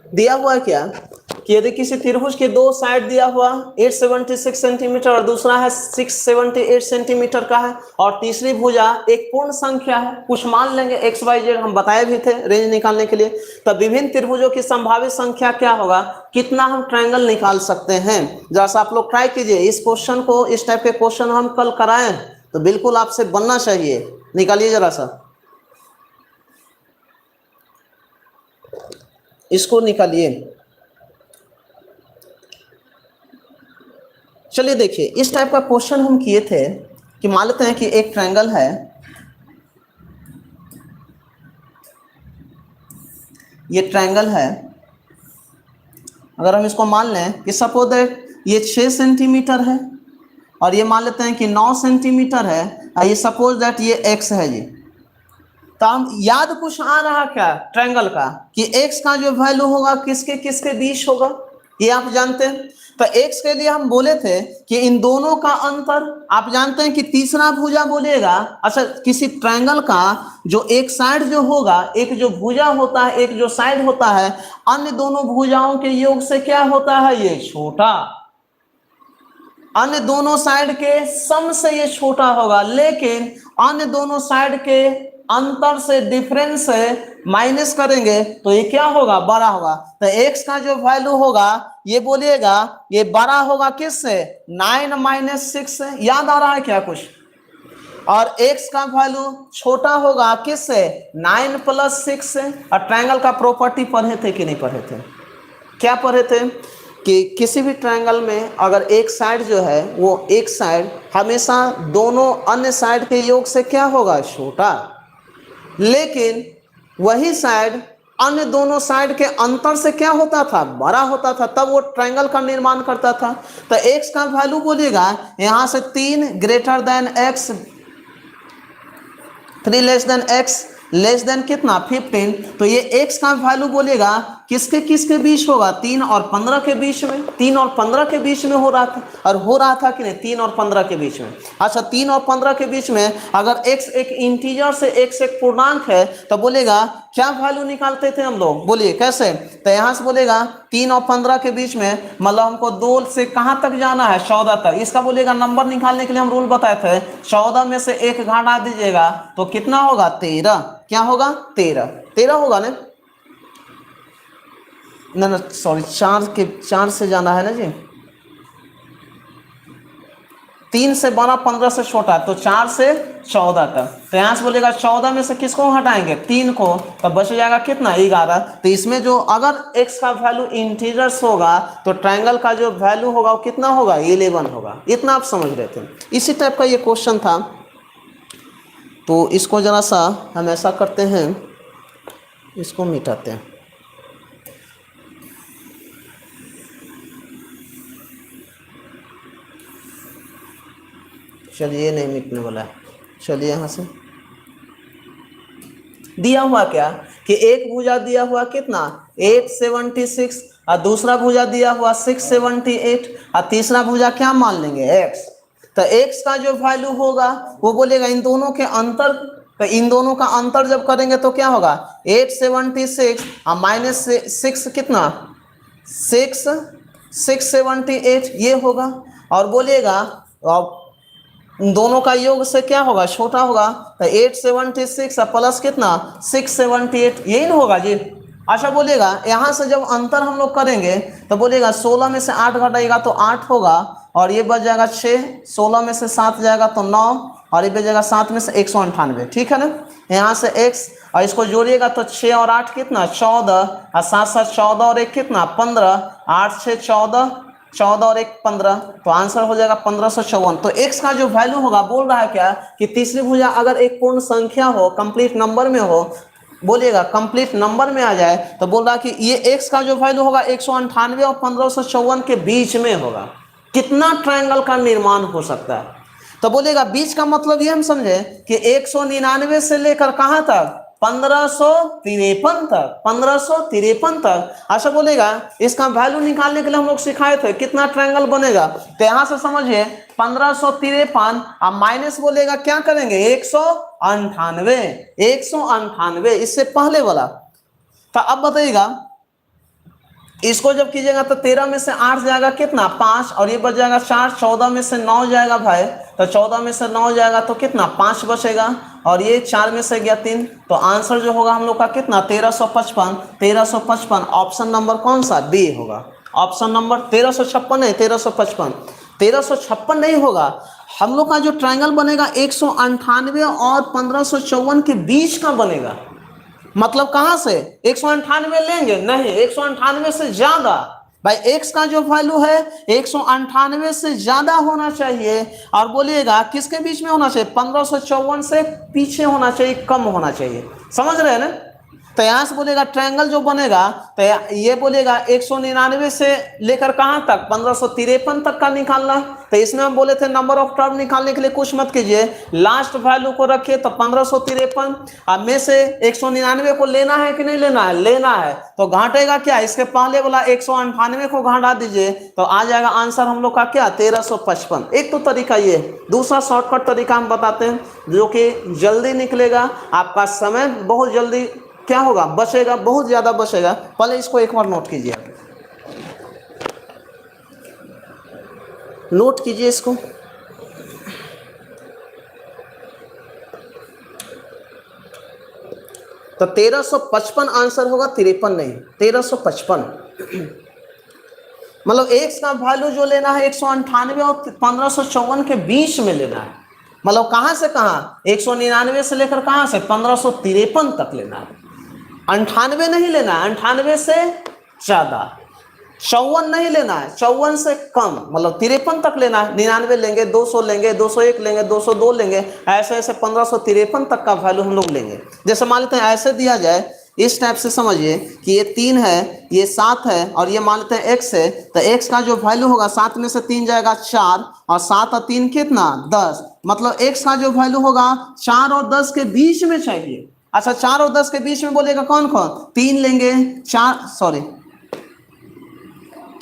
दिया हुआ है क्या कि यदि किसी त्रिभुज के दो साइड दिया हुआ 876 सेंटीमीटर और दूसरा है 678 सेंटीमीटर का है, और तीसरी भुजा एक पूर्ण संख्या है, कुछ मान लेंगे एक्स वाई जेड, हम बताए भी थे रेंज निकालने के लिए। तब विभिन्न त्रिभुजों की संभावित संख्या क्या होगा, कितना हम ट्रायंगल निकाल सकते हैं। जैसा आप लोग ट्राई कीजिए इस क्वेश्चन को, इस टाइप के क्वेश्चन हम कल कराएं तो बिल्कुल आपसे बनना चाहिए। निकालिए जरा सा, इसको निकालिए। चलिए देखिए इस टाइप का क्वेश्चन हम किए थे कि मान लेते हैं कि एक ट्रायंगल है, ये ट्रायंगल है। अगर हम इसको मान लें कि सपोज दैट ये 6 सेंटीमीटर है और ये मान लेते हैं कि 9 सेंटीमीटर है, और ये सपोज दैट ये एक्स है जी। तो हम याद कुछ आ रहा क्या ट्रायंगल का कि एक्स का जो वैल्यू होगा किसके किसके बीच होगा, ये आप जानते हैं। तो एक्स के लिए हम बोले थे कि इन दोनों का अंतर, आप जानते हैं कि तीसरा भुजा बोलेगा। अच्छा, किसी ट्रायंगल का जो एक साइड जो होगा, एक जो भुजा होता है, एक जो साइड होता है, अन्य दोनों भुजाओं के योग से क्या होता है, ये छोटा। अन्य दोनों साइड के सम से ये छोटा होगा, लेकिन अन्य दोनों साइड के अंतर से, डिफरेंस से माइनस करेंगे तो ये क्या होगा, बड़ा होगा। तो x का जो वैल्यू होगा ये बोलिएगा ये बड़ा होगा किससे, 9 - 6 से। याद आ रहा है क्या कुछ। और x का वैल्यू छोटा होगा किससे, 9 + 6 से। और ट्रायंगल का प्रॉपर्टी पढ़े थे कि नहीं पढ़े थे, क्या पढ़े थे कि किसी भी ट्रायंगल में अगर एक साइड जो है वो एक साइड हमेशा दोनों अन्य साइड के योग से क्या होगा, छोटा, लेकिन वही साइड अन्य दोनों साइड के अंतर से क्या होता था, बड़ा होता था, तब वो ट्रायंगल का निर्माण करता था। तो x का वैल्यू बोलिएगा यहां से 3 > x, 3 < x लेस देन कितना, 15। तो ये x का वैल्यू बोलेगा किसके किसके बीच होगा, 3 और 15 के बीच में। 3 और 15 के बीच में हो रहा था, और हो रहा था कि नहीं, 3 और 15 के बीच में। अच्छा, 3 और 15 के बीच में अगर x एक इंटीजर से x एक पूर्णांक है तो बोलेगा क्या वैल्यू निकालते थे हम लोग, बोलिए कैसे। तो यहां से बोलेगा 3 और 15 के बीच में, मतलब हमको 2 से कहां तक जाना है, 14 तक। इसका बोलेगा नंबर निकालने के लिए हम रूल बताए थे, 14 में से 1 घटा दीजिएगा तो कितना होगा, 13। क्या होगा, 13 होगा ना, ना सॉरी, 4 से जाना है ना जी। 3 से 12, 15 से छोटा, तो 4 से 14 तक। तो यहां से बोलेगा 14 में से किसको हटाएंगे, 3 को, तो बच जाएगा कितना, 11। तो इसमें जो अगर x का वैल्यू इंटीजर्स होगा तो ट्रायंगल का जो वैल्यू होगा वो कितना होगा, 11 होगा। इतना आप समझ रहे थे। इसी टाइप का ये क्वेश्चन था। तो इसको जरा सा हम ऐसा करते हैं, इसको मिटाते हैं। चलिए ये नहीं मिटने वाला है। चलिए यहाँ से दिया हुआ क्या कि एक भुजा दिया हुआ कितना, 876, और दूसरा भुजा दिया हुआ 678, और तीसरा भुजा क्या मान लेंगे, x। तो x का जो वैल्यू होगा वो बोलेगा इन दोनों के अंतर, तो इन दोनों का अंतर जब करेंगे तो क्या होगा, 876 और -6 कितना, 678 ये होगा। और बोलिएगा दोनों का योग से क्या होगा, छोटा होगा। तो 876 प्लस कितना, 678, यही ना होगा जी। अच्छा, बोलिएगा यहाँ से जब अंतर हम लोग करेंगे तो बोलिएगा 16 में से 8 घटाएगा तो 8 होगा, और ये बच जाएगा 6, 16 में से 7 जाएगा तो 9, और ये बच जाएगा 7 में से 198, ठीक है ना। यहाँ से x, और इसको जोड़िएगा तो 6 और 8 कितना, 14, और 7 7 14 और 1 कितना, 15, 8 6 14, 14 और 1 15, तो आंसर हो जाएगा 1554। तो x का जो वैल्यू होगा, बोल रहा है क्या कि तीसरी भुजा अगर एक पूर्ण संख्या हो, कंप्लीट नंबर में हो, बोलिएगा कंप्लीट नंबर में आ जाए तो बोल रहा कि ये x का जो वैल्यू होगा 198 और 1554 के बीच में होगा। कितना ट्रायंगल का निर्माण हो सकता है? तो बोलिएगा बीच का मतलब ये हम समझे कि 199 से लेकर कहां तक, 1553 तक, 1553 तक। अच्छा बोलेगा इसका वैल्यू निकालने के लिए हम लोग सिखाए थे कितना ट्रायंगल बनेगा, तो यहां से समझिए 1553 अब माइनस बोलेगा क्या करेंगे 198, 198 इससे पहले वाला। तो अब बताइएगा इसको जब कीजिएगा तो 13 में से 8 जाएगा कितना 5 और ये बच जाएगा 4, 14 में से 9 जाएगा भाई, तो 14 में से 9 जाएगा तो कितना 5 बचेगा और ये 4 में से गया 3, तो आंसर जो होगा हम लोग का कितना 1355। 1355 ऑप्शन नंबर कौन सा बी होगा, ऑप्शन नंबर 1356 नहीं 1355, 1356 नहीं होगा। हम लोग का जो ट्रायंगल बनेगा 198 और 1554 के बीच का बनेगा। मतलब कहां से 198 लेंगे नहीं, 198 से ज्यादा। भाई x का जो वैल्यू है 198 से ज्यादा होना चाहिए और बोलिएगा किसके बीच में होना चाहिए, 1554 से पीछे होना चाहिए, कम होना चाहिए। समझ रहे हैं ना? तो यहां से बोलेगा ट्रायंगल जो बनेगा तो ये बोलेगा 199 से लेकर कहां तक 1553 तक का निकालना। तो इसमें हम बोले थे नंबर ऑफ टर्म निकालने के लिए कुछ मत कीजिए, लास्ट वैल्यू को रखिए तो 1553 अब में से 199 को लेना है कि नहीं लेना है, लेना है। तो घाटेगा क्या, इसके पहले वाला 198 को घटा दीजिए तो आ जाएगा आंसर हम लोग का क्या 1355। एक तो तरीका ये, दूसरा शॉर्टकट तरीका हम बताते हैं जो कि जल्दी निकलेगा, आपका समय बहुत जल्दी क्या होगा बचेगा, बहुत ज्यादा बचेगा। पहले इसको एक बार नोट कीजिए, नोट कीजिए इसको। तो 1355 आंसर होगा 53 नहीं 1355। मतलब x का वैल्यू जो लेना है 198 और 1554 के बीच में लेना है। मतलब कहां से कहां 199 से लेकर कहां से 1553 तक लेना है। 98 नहीं लेना है, 98 से ज्यादा। 54 नहीं लेना है, 54 से कम। मतलब 53 तक लेना है, 99 लेंगे, 200 लेंगे, 201 लेंगे, 202 लेंगे, ऐसे ऐसे 1553 तक का वैल्यू हम लोग लेंगे। जैसे मान लेते हैं ऐसे दिया जाए, इस टाइप से समझिए कि ये 3 है, ये 7 है और ये मान लेते हैं x है। तो x का जो वैल्यू होगा 7 में से 3 जाएगा 4 और 7 और 3 कितना 10। मतलब x का जो वैल्यू होगा 4 और 10 के बीच में चाहिए। अच्छा 4 और 10 के बीच में बोलेगा कौन कौन, 3 लेंगे, 4 सॉरी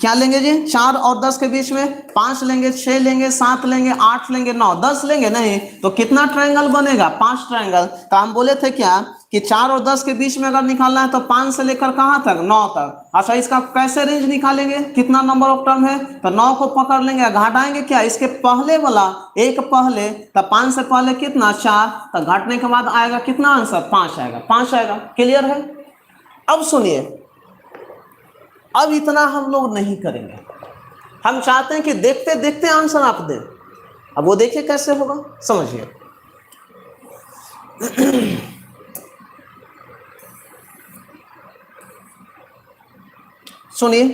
क्या लेंगे जी 4 और 10 के बीच में 5 लेंगे, 6 लेंगे, 7 लेंगे, 8 लेंगे, 9, 10 लेंगे नहीं। तो कितना ट्रायंगल बनेगा 5 ट्रायंगल। तो हम बोले थे क्या कि 4 और 10 के बीच में अगर निकालना है तो 5 से लेकर कहां तक 9 तक। अच्छा इसका कैसे रेंज निकालेंगे, कितना नंबर ऑफ टर्म है, तो 9 को पकड़ लेंगे, घटाएंगे क्या इसके पहले वाला एक पहले, तो 5 से पहले कितना 4, तो घटने के बाद आएगा कितना आंसर 5 आएगा, 5 आएगा। क्लियर है? अब सुनिए, अब इतना हम लोग नहीं करेंगे, हम चाहते हैं कि देखते देखते आंसर आप दें। अब वो देखिए कैसे होगा, समझिए। सुनिए,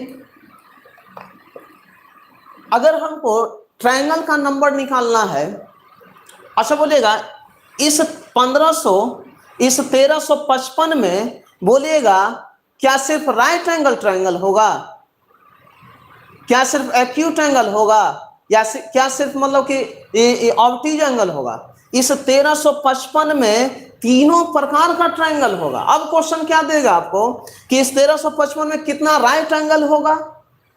अगर हमको ट्रायंगल का नंबर निकालना है, अच्छा बोलिएगा इस 1500 इस 1355 में बोलिएगा क्या सिर्फ राइट एंगल ट्रायंगल होगा, क्या सिर्फ एक्यूट एंगल होगा, या क्या सिर्फ मतलब कि ऑब्ट्यूज एंगल होगा। इस 1355 में तीनों प्रकार का ट्रायंगल होगा। अब क्वेश्चन क्या देगा आपको कि इस 1355 में कितना राइट एंगल होगा,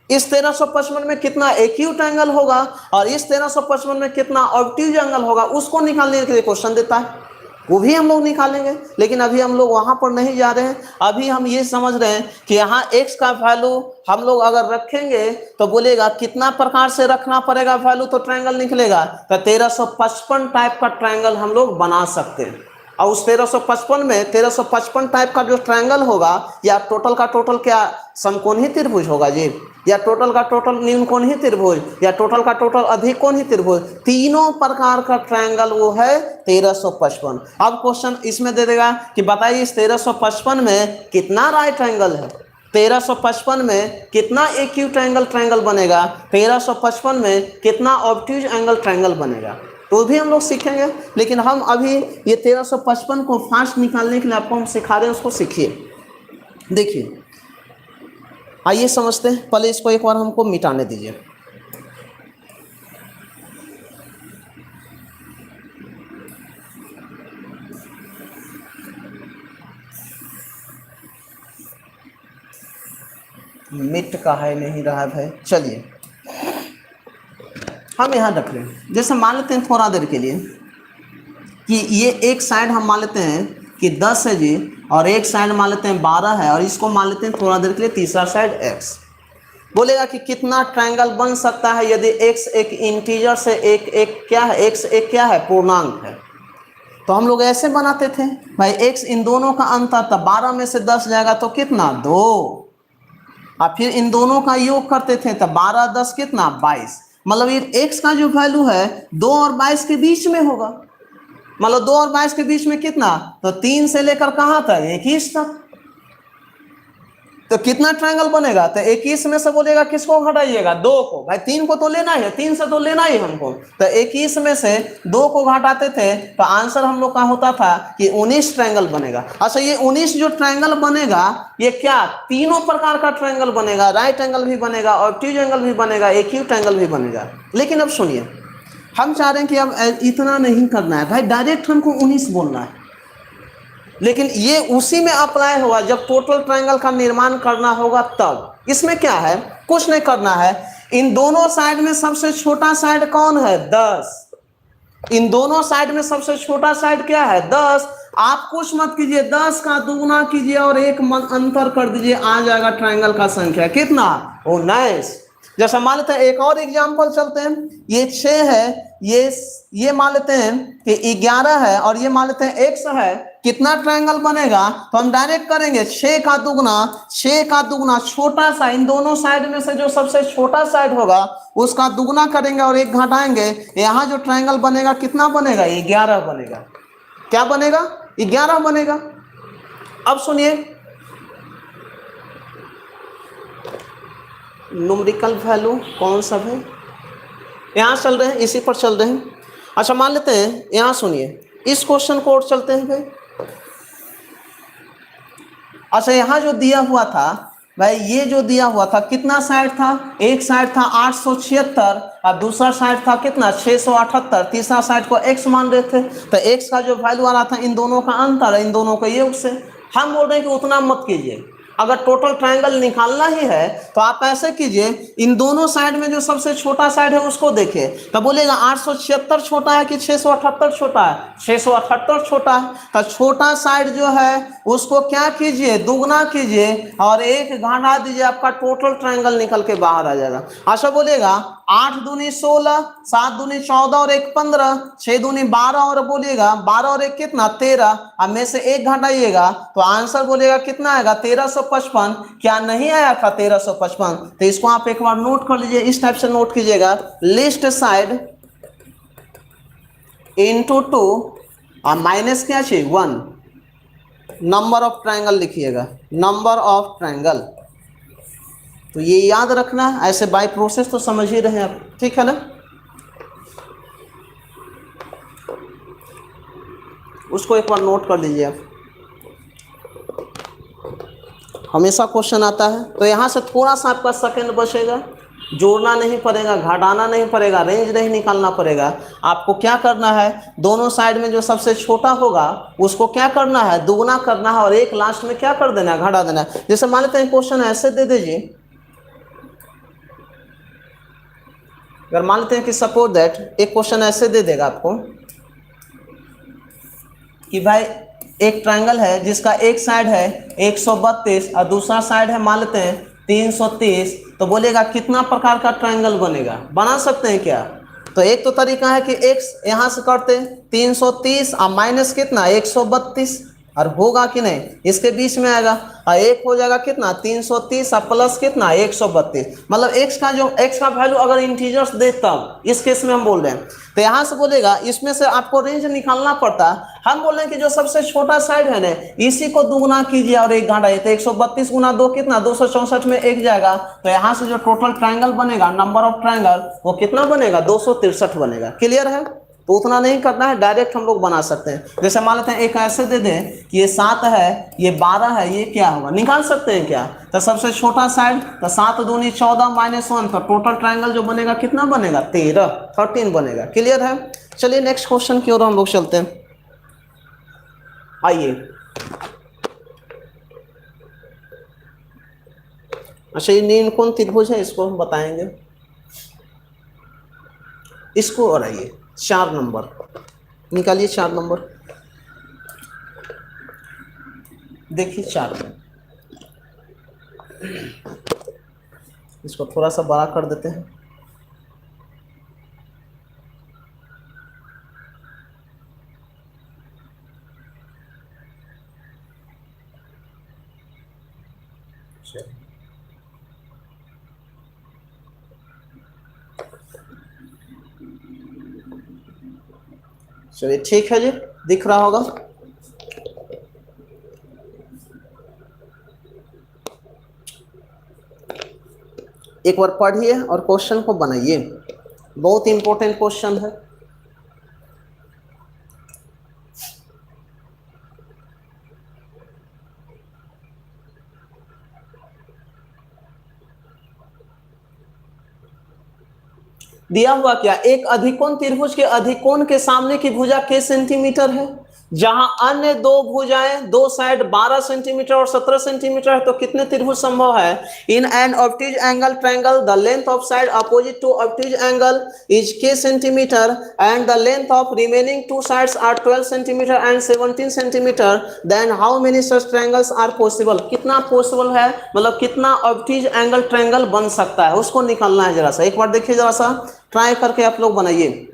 इस 1355 में कितना एक्यूट एंगल होगा और इस 1355 में कितना ऑब्ट्यूज एंगल होगा, उसको निकालने के लिए क्वेश्चन देता है, वो भी हम लोग निकालेंगे। लेकिन अभी हम लोग वहां पर नहीं जा रहे हैं, अभी हम ये समझ रहे हैं कि यहाँ x का वैल्यू हम लोग अगर रखेंगे तो बोलेगा कितना प्रकार से रखना पड़ेगा वैल्यू तो ट्रायंगल निकलेगा। तो 1355 टाइप का ट्रायंगल हम लोग बना सकते हैं। और उस 1355 में 1355 टाइप का जो ट्रायंगल होगा या टोटल का टोटल क्या समकोणीय त्रिभुज होगा जी, या टोटल का टोटल न्यूनकोणीय त्रिभुज, या टोटल का टोटल अधिकोणीय त्रिभुज, तीनों प्रकार का ट्रायंगल वो है 1355। अब क्वेश्चन इसमें दे देगा कि बताइए इस 1355 में कितना राइट एंगल है, 1355 में कितना एक्यूट एंगल ट्रायंगल बनेगा, 1355 में कितना ऑब्ट्यूज एंगल ट्रायंगल बनेगा। तो भी हम लोग सीखेंगे, लेकिन हम अभी ये 1355 को फास्ट निकालने के लिए आपको हम सिखा रहे हैं, उसको सीखिए। देखिए आइए समझते हैं, पहले इसको एक बार हमको मिटाने दीजिए। मिट का है नहीं रहा भाई, चलिए हम यहाँ रख रहे हैं। जैसे मान लेते हैं थोड़ा देर के लिए कि ये एक साइड हम मान लेते हैं कि 10 है जी, और एक साइड मान लेते हैं 12 है, और इसको मान लेते हैं थोड़ा देर के लिए तीसरा साइड x। बोलेगा कि कितना ट्रायंगल बन सकता है यदि x एक इंटीजर से एक क्या है, x एक क्या है, पूर्णांक है। तो हम लोग ऐसे बनाते थे भाई, x इन दोनों का अंतर, तब 12 में से 10 जाएगा तो कितना, 2, और फिर इन दोनों का योग करते थे तब 12 10 कितना, 22। मतलब ये x का जो वैल्यू है 2 और 22 के बीच में होगा। मतलब 2 और 22 के बीच में कितना, तो 3 से लेकर कहां तक, 21 तक। तो कितना ट्रायंगल बनेगा, तो 21 में से बोलेगा किसको घटाइएगा, 2 को। भाई 3 को तो लेना है, 3 से तो लेना ही हमको। तो 21 में से 2 को घटाते थे तो आंसर हम लोग का होता था कि 19 ट्रायंगल बनेगा। अच्छा ये 19 जो ट्रायंगल बनेगा ये क्या, तीनों प्रकार का ट्रायंगल बनेगा, राइट एंगल भी बनेगा, ऑब्ट्यूज एंगल भी बनेगा, एक्यूट एंगल भी बनेगा। लेकिन अब सुनिए, हम चाह रहे हैं कि अब इतना नहीं करना है भाई, डायरेक्ट हमको 19 बोलना है। लेकिन ये उसी में अप्लाई होगा जब टोटल ट्रायंगल का निर्माण करना होगा तब। इसमें क्या है, कुछ नहीं करना है, इन दोनों साइड में सबसे छोटा साइड कौन है, 10। इन दोनों साइड में सबसे छोटा साइड क्या है, 10। आप कुछ मत कीजिए, 10 का दुगुना कीजिए और 1 अंतर कर दीजिए, आ जाएगा ट्रायंगल का संख्या कितना, 19। जैसा मान लेते हैं एक और एग्जांपल चलते हैं, ये 6 है, ये मान लेते हैं कि 11 है, और ये मान लेते हैं x है। कितना ट्रायंगल बनेगा, तो हम डायरेक्ट करेंगे 6 का दुगुना छोटा सा, इन दोनों साइड में से जो सबसे छोटा साइड होगा उसका दुगुना करेंगे और 1 घटाएंगे। यहाँ जो ट्रायंगल बनेगा कितना बनेगा, 11 बनेगा। क्या बनेगा, 11 बनेगा। अब सुनिए, न्यूमेरिकल वैल्यू कौन सा है, यहाँ चल रहे हैं, इसी पर चल रहे हैं। अच्छा मान लेते हैं, यहाँ सुनिए, इस क्वेश्चन को और चलते हैं भाई। अच्छा यहाँ जो दिया हुआ था भाई, ये जो दिया हुआ था कितना साइड था, एक साइड था 876 और दूसरा साइड था कितना, 678। तीसरा साइड को x मान रहे थे, तो x का जो वैल्यू आ रहा था इन दोनों का अंतर है, इन दोनों के योग से। हम बोल रहे हैं कि उतना मत कीजिए, अगर टोटल ट्रायंगल निकालना ही है तो आप ऐसे कीजिए, इन दोनों साइड में जो सबसे छोटा साइड है उसको देखिए। तो बोलेगा 876 छोटा है कि 678 छोटा है, 678 छोटा है। तो छोटा साइड जो है उसको क्या कीजिए, दुगना कीजिए और 1 घटा दीजिए, आपका टोटल ट्रायंगल निकल के बाहर आ जाएगा। अच्छा बोलेगा 8 दूनी 16, 7 दूनी 14 और 1 15, 6 दूनी 12 और बोलिएगा 12 और 1 कितना, 13। अब में से 1 घटाइएगा तो आंसर बोलेगा कितना आएगा, 1355। क्या नहीं आया था 1355? तो इसको आप एक बार नोट कर लीजिए, इस टाइप से नोट कीजिएगा, लिस्ट साइड इंटू 2 और माइनस क्या चाहिए, 1। नंबर ऑफ ट्रायंगल लिखिएगा, नंबर ऑफ ट्रायंगल। तो ये याद रखना, ऐसे बाय प्रोसेस तो समझ ही रहे आप, ठीक है ना। उसको एक बार नोट कर लीजिए आप, हमेशा क्वेश्चन आता है। तो यहाँ से थोड़ा सा आपका सेकंड बचेगा, जोड़ना नहीं पड़ेगा, घटाना नहीं पड़ेगा, रेंज नहीं निकालना पड़ेगा। आपको क्या करना है, दोनों साइड में जो सबसे छोटा होगा उसको क्या करना है, दुगना करना है और 1 लास्ट में क्या कर देना है, घटा देना है। जैसे मान लेते हैं क्वेश्चन ऐसे दे दीजिए, अगर मान लेते हैं कि सपोज दैट एक क्वेश्चन ऐसे दे देगा आपको कि भाई एक ट्रायंगल है जिसका एक साइड है 132 और दूसरा साइड है मान लेते हैं 330। तो बोलेगा कितना प्रकार का ट्रायंगल बनेगा, बना सकते हैं क्या? तो एक तो तरीका है कि x यहाँ से करते 330 और माइनस कितना 132, और होगा कि नहीं, इसके बीच में आएगा और 1 हो जाएगा कितना 330 और प्लस कितना 132। मतलब x का वैल्यू अगर इंटीजर्स दे तब, इस केस में हम बोल रहे हैं। तो यहाँ से बोलेगा इसमें से आपको रेंज निकालना पड़ता है। हम बोल रहे हैं कि जो सबसे छोटा साइड है ना, इसी को दुगुना कीजिए और 1 घटाइए, तो 132 गुना 2 कितना 264 में 1 जाएगा। तो यहाँ से जो टोटल ट्रायंगल बनेगा, नंबर ऑफ ट्रायंगल, वो कितना बनेगा 263 बनेगा। क्लियर है? तो उतना नहीं करना है, डायरेक्ट हम लोग बना सकते हैं। जैसे मान लेते हैं एक ऐसे दे दें कि ये 7 है, ये 12 है, ये क्या होगा, निकाल सकते हैं क्या? तो सबसे छोटा साइड, तो 7 दूनी 14 -1, तो टोटल ट्राइंगल जो बनेगा कितना बनेगा, 13 बनेगा। क्लियर है? चलिए नेक्स्ट क्वेश्चन की ओर हम लोग चलते हैं। आइए, अच्छा ये नील कौन त्रिभुज है, इसको हम बताएंगे इसको। और आइए 4 नंबर निकालिए, 4 नंबर देखिए, 4 में इसको थोड़ा सा बड़ा कर देते हैं। चलिए ठीक है जी, दिख रहा होगा। एक बार पढ़िए और क्वेश्चन को बनाइए, बहुत इंपॉर्टेंट क्वेश्चन है। दिया हुआ क्या, एक अधिकोण त्रिभुज के अधिकोण के सामने की भुजा k सेंटीमीटर है, जहां अन्य दो भुजाएं दो साइड 12 सेंटीमीटर और 17 सेंटीमीटर है, तो कितने त्रिभुज संभव है? In an obtuse angle triangle the length of side opposite to obtuse angle is k centimetre and the length of remaining two sides are 12 centimetre and 17 centimetre, then how many such triangles are possible. कितना possible है, मतलब कितना obtuse angle triangle बन सकता है, उसको निकालना है। जरा सा एक बार देखिए, जरा सा ट्राई करके आप लोग बनाइए।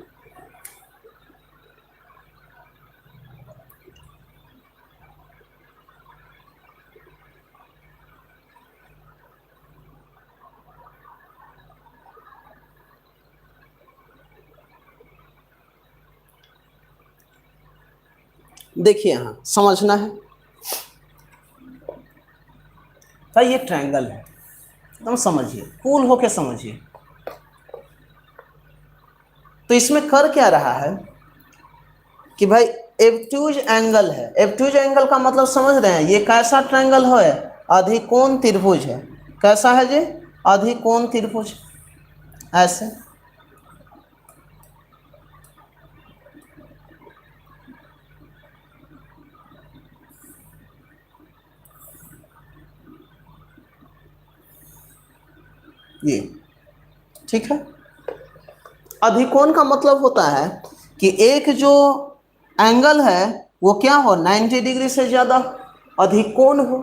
देखिए यहां समझना है, तो ये ट्रायंगल है, एकदम समझिए, कूल होके समझिए। तो इसमें कर क्या रहा है कि भाई एब्ट्यूज एंगल है। एब्ट्यूज एंगल का मतलब समझ रहे हैं, ये कैसा ट्रायंगल है, अधिकोण त्रिभुज है। कैसा है जी, अधिकोण त्रिभुज। ऐसे ये ठीक है। अधिकोण का मतलब होता है कि एक जो एंगल है वो क्या हो, 90 डिग्री से ज्यादा अधिकोण हो।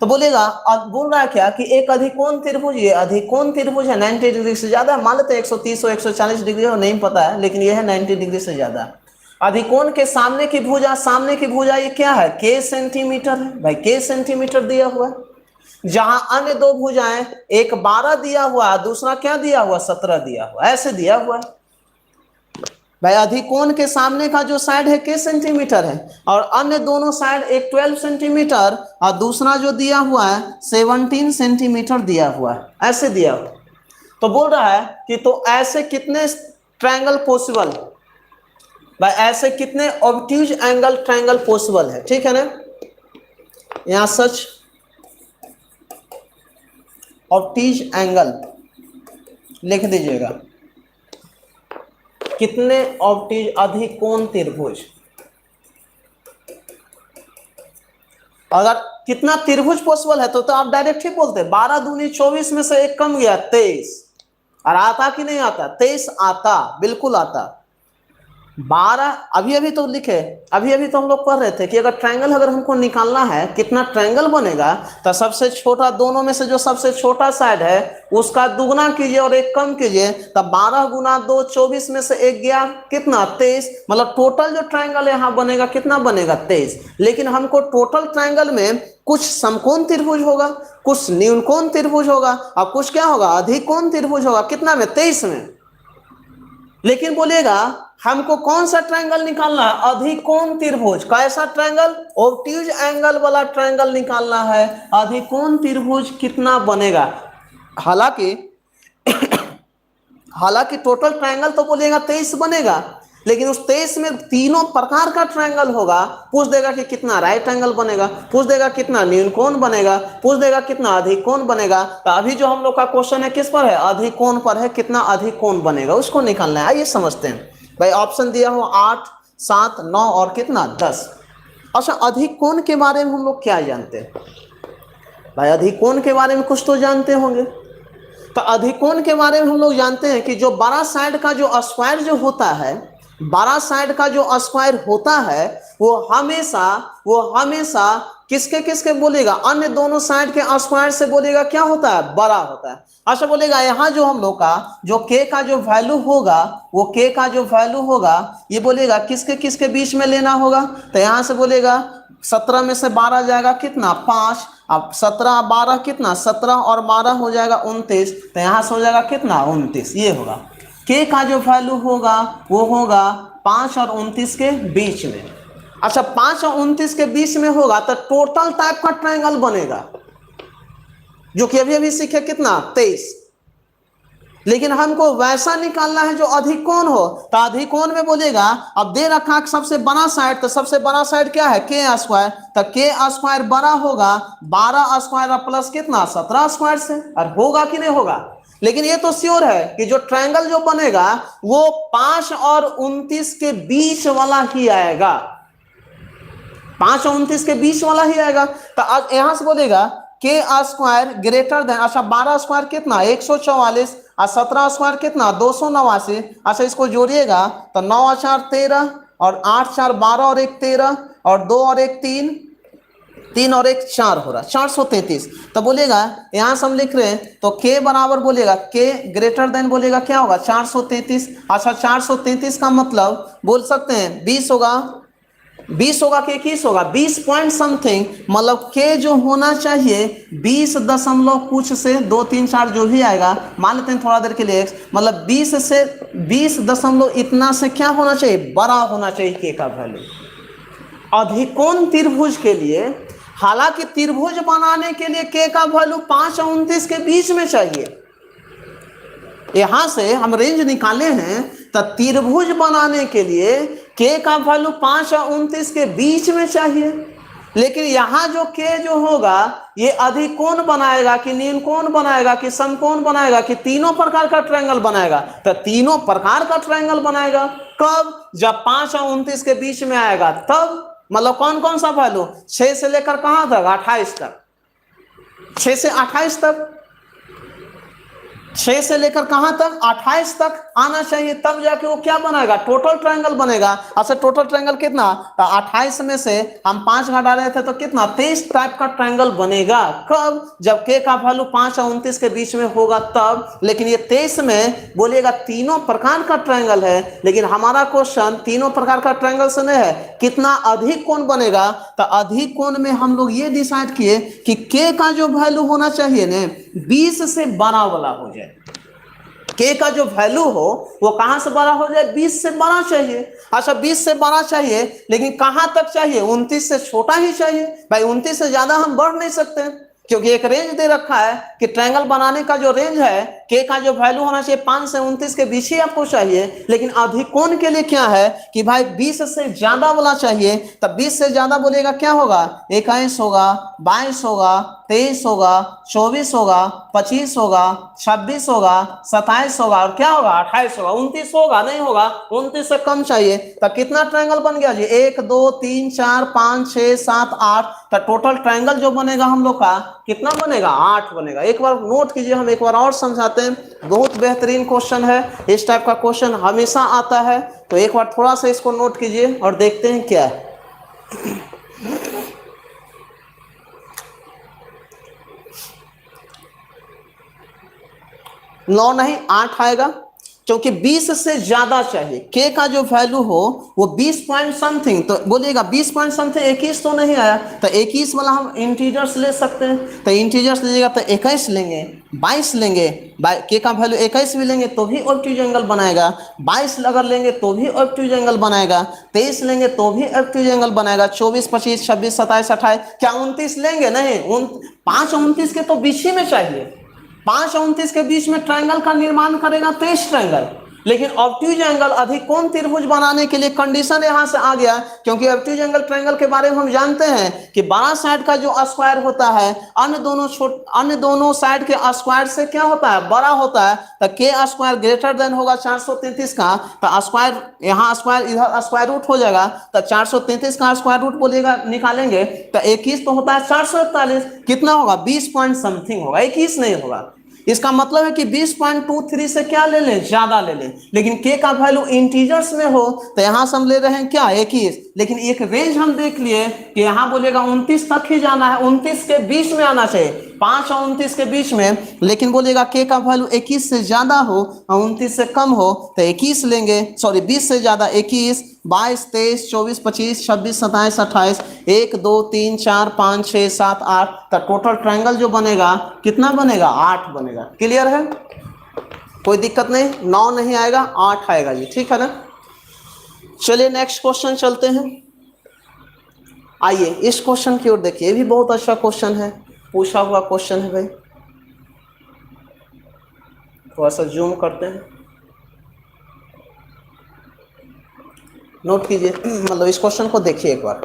तो बोलेगा, अब बोल रहा है क्या कि एक अधिकोण त्रिभुज, ये अधिकोण त्रिभुज है, 90 डिग्री से ज्यादा, मान लेते हैं 130 और 140 डिग्री हो, नहीं पता है, लेकिन ये है 90 डिग्री से ज्यादा। अधिकोण के सामने की भुजा, सामने की भुजा ये क्या है, k सेंटीमीटर है भाई, k सेंटीमीटर दिया हुआ है। जहां अन्य दो भुजाएं, एक 12 दिया हुआ है, दूसरा क्या दिया हुआ, 17 दिया हुआ, ऐसे दिया हुआ है भाई। अधिकोण के सामने का जो साइड है k सेंटीमीटर है, और अन्य दोनों साइड, एक 12 सेंटीमीटर और दूसरा जो दिया हुआ है 17 सेंटीमीटर दिया हुआ है, ऐसे दिया हुआ। तो बोल रहा है कि तो ऐसे कितने ट्रायंगल पॉसिबल भाई, ऐसे कितने ऑब्ट्यूज एंगल ट्रायंगल पॉसिबल है, ठीक है ना। यहां सच ऑब्ट्यूज एंगल लिख दीजिएगा, कितने ऑब्ट्यूज अधिकोण त्रिभुज, अगर कितना त्रिभुज पॉसिबल है तो आप डायरेक्ट ही बोलते, 12 दूनी 24 में से एक कम गया 23, और आता कि नहीं आता, 23 आता, बिल्कुल आता। 12 अभी अभी तो लिखे, अभी अभी तो हम लोग पढ़ रहे थे कि अगर ट्रायंगल अगर हमको निकालना है कितना ट्रायंगल बनेगा, तो सबसे छोटा, दोनों में से जो सबसे छोटा साइड है उसका दुगना कीजिए और एक कम कीजिए, तब 12 गुना 2 24 में से एक गया कितना, 23। मतलब टोटल जो ट्रायंगल यहाँ बनेगा कितना बनेगा, 23। लेकिन हमको टोटल ट्रायंगल में कुछ समकोण त्रिभुज होगा, कुछ न्यूनकोण त्रिभुज होगा, और कुछ क्या होगा, अधिकोण त्रिभुज होगा। कितना में, 23 में। लेकिन बोलिएगा हमको कौन सा ट्रायंगल निकालना है, अधिकोण त्रिभुज। कैसा ट्रायंगल, ऑब्ट्यूज एंगल वाला ट्रायंगल निकालना है। अधिकोण त्रिभुज कितना बनेगा, हालांकि हालांकि टोटल ट्रायंगल तो बोलेगा 23 बनेगा, लेकिन उस 23 में तीनों प्रकार का ट्रायंगल होगा। पूछ देगा कि कितना राइट एंगल बनेगा, पूछ देगा कितना न्यूनकोण बनेगा, पूछ देगा कितना अधिकोण बनेगा। तो अभी जो हम लोग का क्वेश्चन है किस पर है, अधिकोण पर है, कितना अधिकोण बनेगा उसको निकालना है। आइए समझते हैं भाई। ऑप्शन दिया हो 8, 7, 9 और कितना 10। अच्छा, अधिकोण के बारे में हम लोग क्या जानते हैं भाई? अधिकोण के बारे में कुछ तो जानते होंगे। तो अधिकोण के बारे में हम लोग जानते हैं कि जो बड़ा साइड का जो स्क्वायर जो होता है, बड़ा साइड का जो स्क्वायर होता है वो हमेशा किसके किसके बोलेगा, अन्य दोनों साइड के स्क्वायर से बोलेगा क्या होता है, बड़ा होता है। अच्छा बोलेगा यहाँ जो हम लोग का जो k का जो वैल्यू होगा, वो k का जो वैल्यू होगा ये बोलेगा किसके किसके बीच में लेना होगा। तो यहाँ से बोलेगा 17 में से 12 जाएगा कितना 5। अब 17 12 कितना 17 और 12 हो जाएगा 29। तो यहाँ से हो जाएगा कितना 29। ये होगा k का जो वैल्यू होगा वो होगा 5 और 29 के बीच में। अच्छा 5 और 29 के बीच में होगा तो टोटल टाइप का ट्रायंगल बनेगा, जो कि अभी अभी सीखे कितना 23। लेकिन हमको वैसा निकालना है जो अधिकोण हो। तो अधिकोण में बोलेगा, अब दे रखा सबसे बड़ा साइड, तो सबसे बड़ा साइड क्या है k स्क्वायर। तो k स्क्वायर बड़ा होगा 12 स्क्वायर प्लस कितना 17 स्क्वायर से, और होगा कि नहीं होगा। लेकिन ये तो श्योर है कि जो ट्रायंगल जो बनेगा वो 5 और 29 के बीच वाला ही आएगा, 5 और 29 के बीच वाला ही आएगा। तो यहां से बोलेगा के स्क्वायर ग्रेटर देन, अच्छा 12 स्क्वायर कितना 144 और 17 स्क्वायर कितना 289। अच्छा इसको जोड़िएगा तो 9 और 4 13 और 8 4 12 और 1 13 और 2 और 1 3, 3 और 1 4 हो रहा 433। तो बोलेगा यहां से हम लिख रहे हैं तो k बराबर बोलेगा k ग्रेटर देन बोलेगा क्या होगा 433। अच्छा 433 का मतलब बोल सकते हैं 20 होगा, 20 होगा कि 21 होगा 20 पॉइंट समथिंग, मतलब k जो होना चाहिए 20 दशमलव कुछ से 2 3 4 जो भी आएगा मान लेते हैं थोड़ा देर के लिए, मतलब 20 से 20 दशमलव इतना से क्या होना चाहिए, बड़ा होना चाहिए k का वैल्यू अधिकोण त्रिभुज के लिए। हालांकि त्रिभुज बनाने के लिए k का वैल्यू 5 और 29 के बीच में चाहिए। यहां से हम रेंज निकाले हैं तो त्रिभुज बनाने के लिए k का वैल्यू 5 और 29 के बीच में चाहिए। लेकिन यहां जो k जो होगा ये अधिकोण बनाएगा कि न्यूनकोण बनाएगा कि समकोण बनाएगा कि तीनों प्रकार का ट्रायंगल बनाएगा। तो तीनों प्रकार का ट्रायंगल बनाएगा कब, जब 5 और 29 के बीच में आएगा तब। मतलब कौन कौन सा वैल्यू 6 से लेकर कहां तक 28 तक, 6 से 28 तक, 6 से लेकर कहां तक 28 तक आना चाहिए, तब जाके वो क्या बनाएगा टोटल ट्रायंगल बनेगा। अच्छा टोटल ट्रायंगल कितना, तो 28 में से हम 5 घटा रहे थे तो कितना 23 टाइप का ट्रायंगल बनेगा। कब, जब k का वैल्यू 5 और 29 के बीच में होगा तब। लेकिन ये 23 में बोलेगा तीनों प्रकार का ट्रायंगल है, लेकिन हमारा क्वेश्चन तीनों प्रकार का ट्रायंगल से नहीं है, कितना अधिक कोण बनेगा। तो अधिक कोण में हम लोग ये डिसाइड किए कि k का जो वैल्यू होना चाहिए ना 20 से बड़ा वाला हो जाए। k का जो वैल्यू हो वो कहां से बड़ा हो जाए, 20 से बड़ा चाहिए। अच्छा 20 से बड़ा चाहिए, लेकिन कहां तक चाहिए, 29 से छोटा ही चाहिए भाई। 29 से ज्यादा हम बढ़ नहीं सकते, क्योंकि एक रेंज दे रखा है कि ट्रायंगल बनाने का जो रेंज है k का जो वैल्यू होना चाहिए 5 से 29 के बीच ही आपको चाहिए। लेकिन अधिकोण के लिए क्या है कि भाई 20 से ज्यादा वाला चाहिए। तब 20 से ज्यादा बोलेगा क्या होगा, 21 होगा, 22 होगा, 23 होगा, 24 होगा, 25 होगा, 26 होगा, 27 होगा और क्या होगा 28 होगा, 29 होगा नहीं होगा, 29 से कम चाहिए। तब कितना ट्रायंगल बन गया जी, 1 2 3 4 5 6 7 8। तो टोटल ट्रायंगल जो बनेगा हम लोग का कितना बनेगा, 8 बनेगा। एक बार नोट कीजिए, हम एक बार और समझाते हैं। बहुत बेहतरीन क्वेश्चन है, इस टाइप का क्वेश्चन हमेशा आता है, तो एक बार थोड़ा सा इसको नोट कीजिए और देखते हैं क्या है। 9 नहीं 8 आएगा, क्योंकि 20 से ज्यादा चाहिए। k का जो वैल्यू हो वो 20 पॉइंट समथिंग, तो बोलिएगा 20 पॉइंट समथिंग 21 तो नहीं आया, तो 21 वाला हम इंटीजर्स ले सकते हैं। तो इंटीजर्स लीजिएगा तो 21 लेंगे, 22 लेंगे, k का वैल्यू 21 भी लेंगे तो भी ऑब्ट्यूज एंगल बनाएगा, 22 अगर लेंगे तो भी ऑब्ट्यूज एंगल बनाएगा, 23 लेंगे तो भी ऑब्ट्यूज एंगल बनाएगा, 24 25 26 27 28, क्या 29 लेंगे नहीं, 5 29 के तो बीच ही में चाहिए। 5 और 29 के बीच में ट्रायंगल का निर्माण करेगा तेज ट्रायंगल। लेकिन ऑब्ट्यूज एंगल अधिकोण त्रिभुज बनाने के लिए कंडीशन यहां से आ गया, क्योंकि ऑब्ट्यूज एंगल ट्रायंगल के बारे में हम जानते हैं कि बड़ा साइड का जो स्क्वायर होता है अन्य दोनों साइड के स्क्वायर से क्या होता है, बड़ा होता है। तो के स्क्वायर ग्रेटर देन होगा 433 का, तो स्क्वायर यहाँ स्क्वायर इधर स्क्वायर रूट हो जाएगा, तो 433 का स्क्वायर रूट बोलिएगा निकालेंगे तो 21 तो होता है 441, कितना होगा 20 पॉइंट समथिंग होगा, 21 नहीं होगा। इसका मतलब है कि 20.23 से क्या ले लें, ज्यादा ले लें। लेकिन के का वैल्यू इंटीजर्स में हो तो यहां से हम ले रहे हैं क्या 21, लेकिन एक रेंज हम देख लिए कि यहां बोलेगा 29 तक ही जाना है, 29 के बीच में आना चाहिए, 5 और 29 के बीच में। लेकिन बोलेगा के का वैल्यू 21 से ज्यादा हो और 29 से कम हो तो 21 लेंगे, सॉरी 20 से ज्यादा 21, 22, 23, 24, 25, 26, 27, 28, 1, 2, 3, 4, 5, 6, 7, 8, तो टोटल ट्रायंगल जो बनेगा कितना बनेगा, 8 बनेगा। क्लियर है, कोई दिक्कत नहीं, 9 नहीं आएगा 8 आएगा जी, ठीक है ना। चलिए नेक्स्ट क्वेश्चन चलते हैं। आइए इस क्वेश्चन की ओर देखिए, ये भी बहुत अच्छा क्वेश्चन है, पूछा हुआ क्वेश्चन है भाई। थोड़ा सा जूम करते हैं, नोट कीजिए, मतलब इस क्वेश्चन को देखिए एक बार।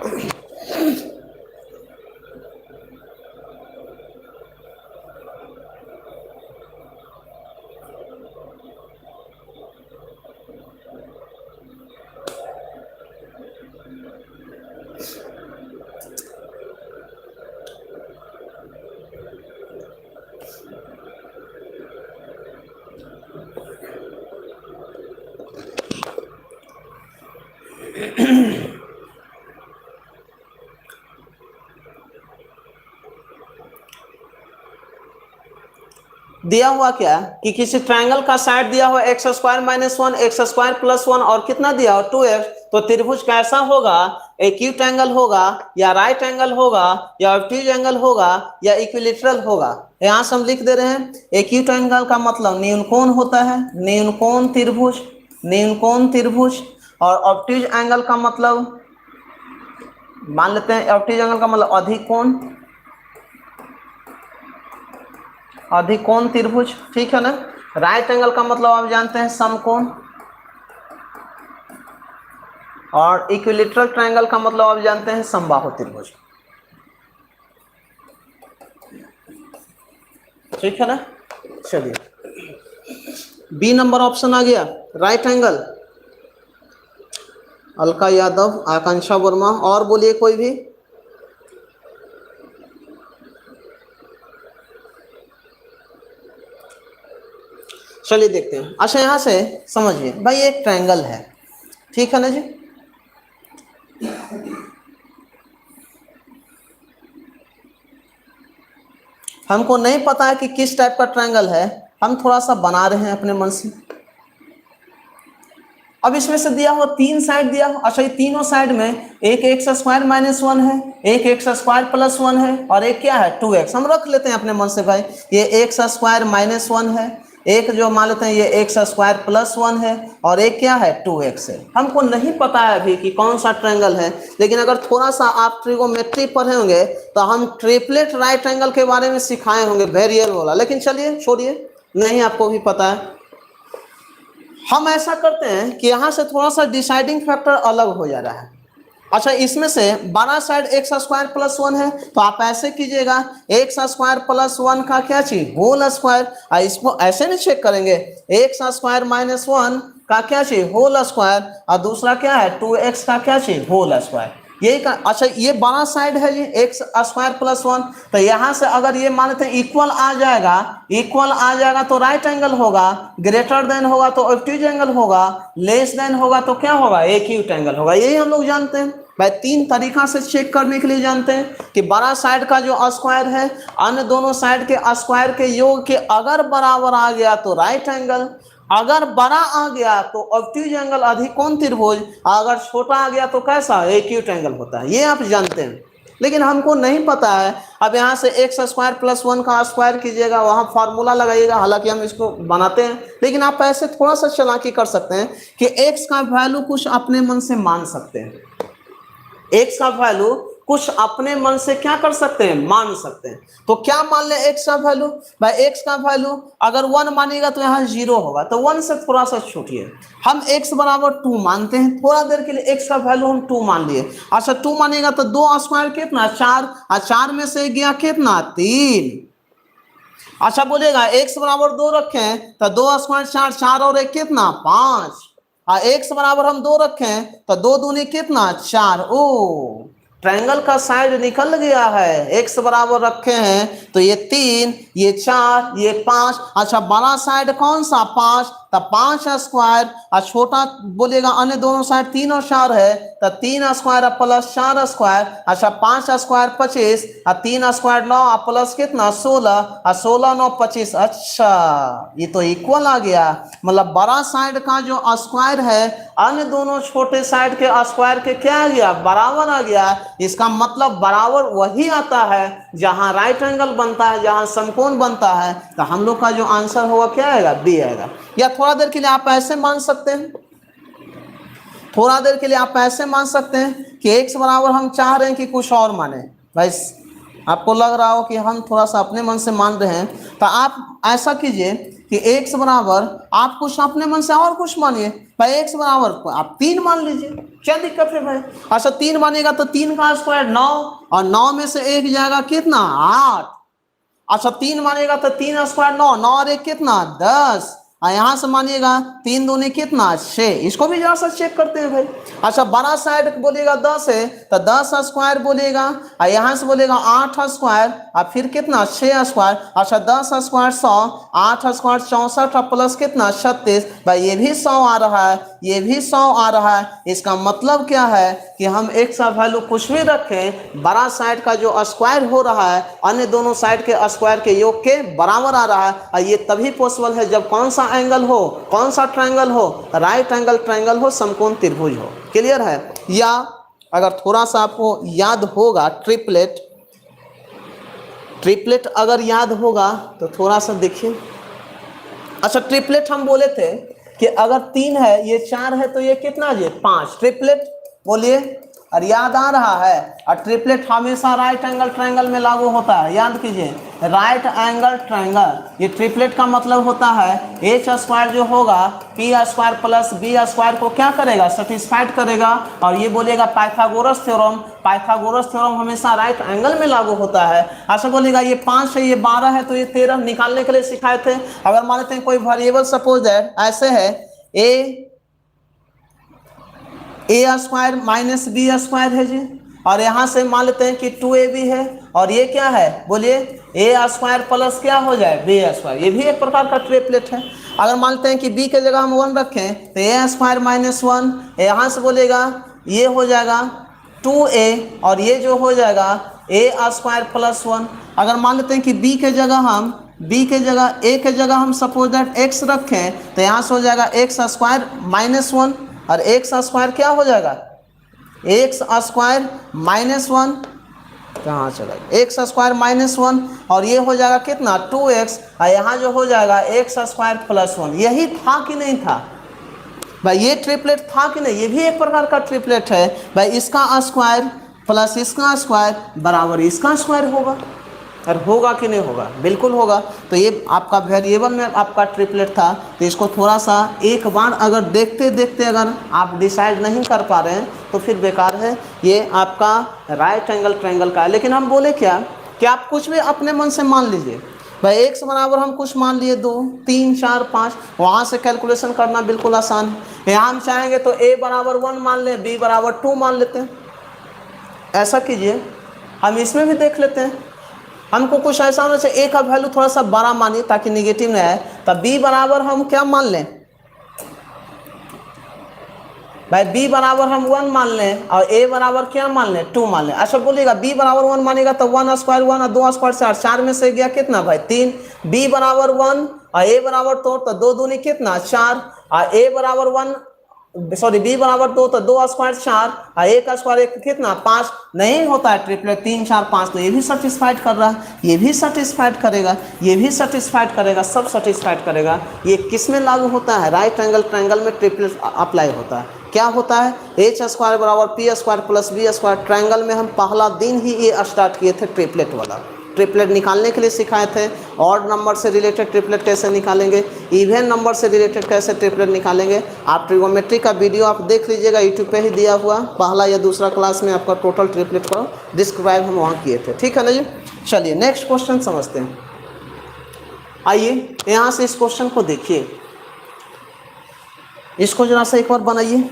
दिया हुआ क्या कि किसी ट्रायंगल का साइड दिया हुआ x square minus 1, x square plus 1 और कितना दिया हुआ 2x, तो त्रिभुज कैसा होगा, एक्यूट एंगल होगा या राइट एंगल होगा या ऑब्ट्यूज एंगल होगा या इक्विलेटरल होगा। यहां से हम लिख दे रहे हैं, एक्यूट एंगल का मतलब न्यूनकोण होता है, न्यूनकोण त्रिभुज, न्यूनकोण त्रिभुज। और ऑब्ट्यूज एंगल का मतलब मान लेते हैं, ऑब्ट्यूज एंगल का मतलब अधिकोण, अधिकोण त्रिभुज, ठीक है ना। राइट एंगल का मतलब आप जानते हैं समकोण, और इक्विलेटरल ट्रायंगल का मतलब आप जानते हैं समबाहु त्रिभुज, ठीक है ना। चलिए बी नंबर ऑप्शन आ गया, राइट एंगल। अलका यादव, आकांक्षा वर्मा, और बोलिए कोई भी। चलिए देखते हैं। अच्छा यहां से समझिए भाई, एक ट्रायंगल है, ठीक है ना जी। हमको नहीं पता है कि किस टाइप का ट्रायंगल है, हम थोड़ा सा बना रहे हैं अपने मन से। अब इसमें से दिया हुआ 3 साइड दिया हुआ, अच्छा ये तीनों साइड में एक एक्स स्क्वायर माइनस 1 है, एक एक्स स्क्वायर प्लस 1 है और एक क्या है 2x। हम रख लेते हैं अपने मन से भाई, ये एक्स स्क्वायर माइनस 1 है, एक जो मान लेते हैं ये एक्स स्क्वायर प्लस 1 है और एक क्या है 2x है। हमको नहीं पता है अभी कि कौन सा ट्रायंगल है, लेकिन अगर थोड़ा सा आप ट्रिगोमेट्री पढ़े होंगे तो हम ट्रिपलेट राइट एंगल के बारे में सिखाए होंगे, वेरिएबल वाला। लेकिन चलिए छोड़िए, नहीं आपको भी पता है। हम ऐसा करते हैं कि यहाँ से थोड़ा सा डिसाइडिंग फैक्टर अलग हो जा रहा है। अच्छा इसमें से बड़ा साइड एक्स स्क्वायर प्लस 1 है, तो आप ऐसे कीजिएगा, एक्स स्क्वायर प्लस 1 का क्या चाहिए होल स्क्वायर, इसको ऐसे नहीं चेक करेंगे, एक्स स्क्वायर माइनस 1 का क्या चाहिए होल स्क्वायर, और दूसरा क्या है 2x का क्या चाहिए होल स्क्वायर, यही का। अच्छा ये बड़ा साइड है जी एक्स स्क्वायर प्लस 1, तो यहाँ से अगर ये मानते हैं इक्वल आ जाएगा, इक्वल आ जाएगा तो राइट एंगल होगा, ग्रेटर देन होगा तो ऑब्ट्यूज एंगल होगा, लेस देन होगा तो क्या होगा एक्यूट एंगल होगा। यही हम लोग जानते हैं भाई, 3 तरीका से चेक करने के लिए जानते हैं कि बड़ा साइड का जो स्क्वायर है अन्य दोनों साइड के स्क्वायर के योग के अगर बराबर आ गया तो राइट एंगल, अगर बड़ा आ गया तो ऑब्ट्यूज एंगल अधिकोण त्रिभुज, अगर छोटा आ गया तो कैसा एक्यूट एंगल होता है। ये आप जानते हैं, लेकिन हमको नहीं पता है। अब यहाँ से एक्स स्क्वायर प्लस 1 का स्क्वायर कीजिएगा, वहाँ फार्मूला लगाइएगा, हालांकि हम इसको बनाते हैं, लेकिन आप ऐसे थोड़ा सा चालाकी कर सकते हैं कि एक्स का वैल्यू कुछ अपने मन से मान सकते हैं, एक्स का वैल्यू कुछ अपने मन से क्या कर सकते हैं, मान सकते हैं। तो क्या मान ले x का वैल्यू, भाई x का वैल्यू अगर 1 मानेगा तो यहाँ 0 होगा, तो 1 से थोड़ा सा छूटिए, हम x बराबर 2 मानते हैं, थोड़ा देर के लिए x का वैल्यू हम 2 मान लिए। अच्छा 2 मानेगा तो 2 स्क्वायर कितना 4, और 4 में से गया कितना 3। अच्छा बोलेगा x बराबर 2 रखें तो 2 स्क्वायर 4, 4 और 1 कितना 5, और x बराबर हम 2 रखें तो 2 दूनी कितना 4। ओ ट्रायंगल का साइड निकल गया है, x बराबर रखे हैं तो ये 3, ये 4, ये 5। अच्छा बड़ा साइड कौन सा 5, तो 5 स्क्वायर, और छोटा बोलेगा अन्य दोनों साइड 3 और 4 है तो 3 स्क्वायर प्लस 4 स्क्वायर। अच्छा 5 स्क्वायर 25, और 3 स्क्वायर 9 प्लस कितना 16, और 16 9 25। अच्छा ये तो इक्वल आ गया, मतलब बड़ा साइड का जो स्क्वायर है अन्य दोनों छोटे साइड के स्क्वायर के क्या आ गया, बराबर आ गया। इसका मतलब बराबर वही आता है जहां राइट एंगल बनता है, जहां समकोण बनता है। तो हम लोग का जो आंसर होगा क्या आएगा, बी आएगा। या थोड़ा देर के लिए आप ऐसे मान सकते हैं, थोड़ा देर के लिए आप ऐसे मान सकते हैं कि x बराबर हम चाह रहे हैं कि कुछ और माने। भाई आपको लग रहा हो कि हम थोड़ा सा अपने मन से मान रहे हैं, तो आप ऐसा कीजिए कि x बराबर आप कुछ अपने मन से और कुछ मानिए। भाई x बराबर आप 3 मान लीजिए, क्या दिक्कत है भाई। अच्छा 3 मानेगा तो 3 का स्क्वायर 9, और 9 में से 1 जाएगा कितना 8। अच्छा 3 मानेगा तो 3 स्क्वायर 9, 9 और 1 कितना 10, और यहां से मानिएगा 3 दूनी कितना 6। इसको भी जरा सा चेक करते हैं भाई। अच्छा बड़ा साइड बोलेगा 10 है तो 10 स्क्वायर बोलेगा, और यहां से बोलेगा 8 स्क्वायर, और फिर कितना 6 स्क्वायर। अच्छा 10 स्क्वायर 100, 8 स्क्वायर 64 प्लस कितना 36। भाई ये भी 100 आ रहा है, ये भी 100 आ रहा है। इसका मतलब क्या है कि हम x का वैल्यू कुछ भी रखें, बड़ा साइड का जो स्क्वायर हो रहा है अन्य दोनों साइड के स्क्वायर के योग के बराबर आ रहा है। और ये तभी पॉसिबल है जब कौन सा एंगल हो, कौन सा ट्रायंगल हो, राइट एंगल ट्रायंगल हो, समकोण त्रिभुज हो। क्लियर है। या अगर थोड़ा सा आपको याद होगा ट्रिपलेट, ट्रिपलेट अगर याद होगा तो थोड़ा सा देखिए। अच्छा ट्रिपलेट हम बोले थे कि अगर 3 है ये 4 है तो ये कितना ये 5, ट्रिपलेट बोलिए। और याद आ रहा है, और ट्रिपलेट हमेशा राइट एंगल ट्रायंगल में लागू होता है, याद कीजिए राइट एंगल ट्रायंगल। ये ट्रिपलेट का मतलब होता है एच स्क्वायर जो होगा p square plus b square को क्या करेगा, सेटिस्फाइड करेगा। और ये बोलेगा पाइथागोरस थ्योरम, पाइथागोरस थ्योरम हमेशा राइट एंगल में लागू होता है। ऐसा बोलेगा ये 5 है, ये 12 है, तो ये 13 निकालने के लिए सिखाए थे। अगर मान लेते हैं कोई वेरिएबल सपोज दैट ऐसे है ए स्क्वायर माइनस बी स्क्वायर है जी, और यहाँ से मान लेते हैं कि 2ab है, और ये क्या है बोलिए ए स्क्वायर प्लस क्या हो जाए बी स्क्वायर, ये भी एक प्रकार का ट्रिपलेट है। अगर मानते हैं कि b के जगह हम 1 रखें तो ए स्क्वायर माइनस 1, यहाँ से बोलेगा ये हो जाएगा 2a, और ये जो हो जाएगा ए स्क्वायर प्लस 1। अगर मान लेते हैं कि b के जगह हम b के जगह a के जगह हम सपोज दैट x रखें तो यहाँ से हो जाएगा x स्क्वायर माइनस 1, और x स्क्वायर क्या हो जाएगा x स्क्वायर माइनस 1, कहाँ चला x स्क्वायर माइनस 1, और ये हो जाएगा कितना 2x, और यहाँ जो हो जाएगा x स्क्वायर प्लस 1। यही था कि नहीं था भाई, ये ट्रिपलेट था कि नहीं, ये भी एक प्रकार का ट्रिपलेट है भाई। इसका स्क्वायर प्लस इसका स्क्वायर बराबर इसका स्क्वायर होगा, और होगा कि नहीं होगा, बिल्कुल होगा। तो ये आपका वेरिएबल में आपका ट्रिपलेट था। तो इसको थोड़ा सा एक बार अगर देखते देखते अगर आप डिसाइड नहीं कर पा रहे हैं तो फिर बेकार है, ये आपका राइट एंगल ट्रायंगल का है। लेकिन हम बोले क्या कि आप कुछ भी अपने मन से मान लीजिए। भाई x बराबर हम कुछ मान लिए 2 3 4 5, वहाँ से कैलकुलेशन करना बिल्कुल आसान है। यहाँ हम चाहेंगे तो a बराबर 1 मान लें, b बराबर 2 मान लेते हैं। ऐसा कीजिए, हम इसमें भी देख लेते हैं। हमको कुछ ऐसा होना चाहिए a का वैल्यू थोड़ा सा बड़ा मानिए ताकि निगेटिव नहीं आए। तब b बराबर हम क्या मान लें भाई, b बराबर हम 1 मान लें, और a बराबर क्या मान लें 2 मान लें। अच्छा बोलिएगा b बराबर 1 मानेगा तो 1 स्क्वायर 1 और 2 स्क्वायर 4, 4 में से गया कितना भाई 3। b बराबर 1 और a बराबर तो 2 दूनी कितना 4, और a बराबर 1 सॉरी बी बराबर 2, तो 2 स्क्वायर 4 और 1 स्क्वायर 1 कितना 5, नहीं होता है ट्रिपलेट 3 4 5, तो ये भी सेटिस्फाइड कर रहा है, ये भी सेटिस्फाइड करेगा, ये भी सेटिस्फाइड करेगा, सब सेटिस्फाइड करेगा। ये किस में लागू होता है? राइट एंगल ट्रायंगल में ट्रिपलेट अप्लाई होता है। क्या होता है? एच स्क्वायर बराबर p square plus b square. Triangle में हम पहला दिन ही ये स्टार्ट किए थे ट्रिपलेट वाला, ट्रिपलेट निकालने के लिए सिखाए थे। ऑड नंबर से रिलेटेड ट्रिपलेट कैसे निकालेंगे, इवन नंबर से रिलेटेड कैसे ट्रिपलेट निकालेंगे। आप ट्रिगोमेट्री का वीडियो आप देख लीजिएगा, यूट्यूब पे ही दिया हुआ, पहला या दूसरा क्लास में आपका टोटल ट्रिपलेट को डिस्क्राइब हम वहाँ किए थे। ठीक है ना जी। चलिए नेक्स्ट क्वेश्चन समझते हैं। आइए यहाँ से इस क्वेश्चन को देखिए, इसको जरा सा एक बार बनाइए।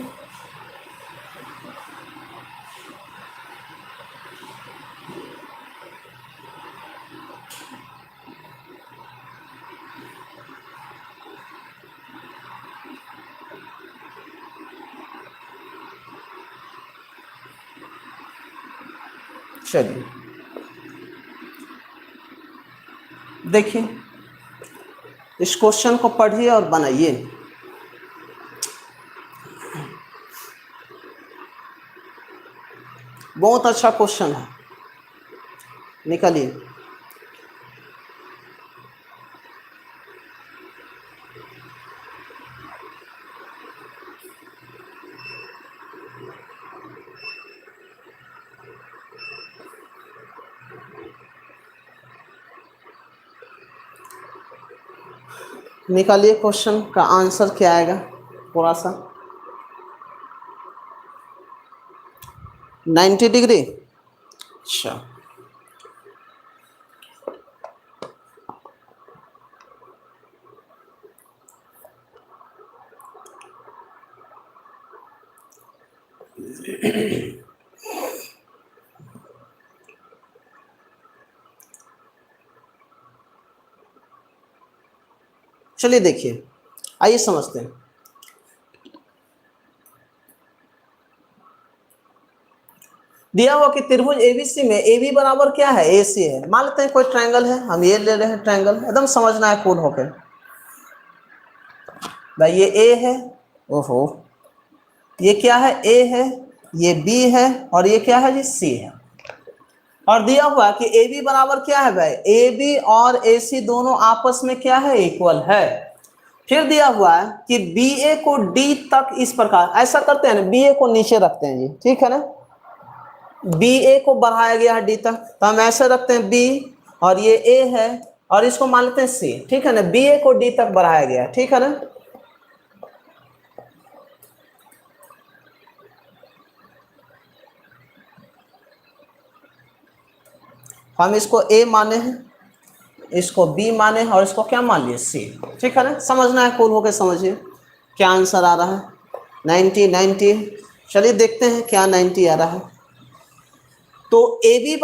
चलिए देखिए, इस क्वेश्चन को पढ़िए और बनाइए। बहुत अच्छा क्वेश्चन है, निकालिए। निकालिए क्वेश्चन का आंसर क्या आएगा, थोड़ा सा 90 डिग्री। अच्छा चलिए देखिए, आइए समझते हैं। दिया हुआ कि त्रिभुज एबीसी में AB बराबर क्या है, AC है। मान लेते हैं कोई ट्रायंगल है, हम ये ले रहे हैं ट्रायंगल, एकदम समझना है कूल होकर। भाई ये A है, ओहो, ये क्या है, A है, ये B है, और ये क्या है जी, C है। और दिया हुआ कि AB बराबर क्या है भाई, AB और AC दोनों आपस में क्या है, इक्वल है। फिर दिया हुआ है कि BA को D तक इस प्रकार, ऐसा करते हैं ना, BA को नीचे रखते हैं जी, ठीक है ना, BA को बढ़ाया गया है D तक, तो हम ऐसे रखते हैं B, और ये A है, और इसको मान लेते हैं C, ठीक है ना। BA को D तक बढ़ाया गया है, ठीक है ना। हम इसको A माने हैं, इसको B माने हैं, और इसको क्या मान लिए, C, ठीक है ना। समझना है, कूल होकर समझिए क्या आंसर आ रहा है। 90 90। चलिए देखते हैं क्या 90 आ रहा है। तो AB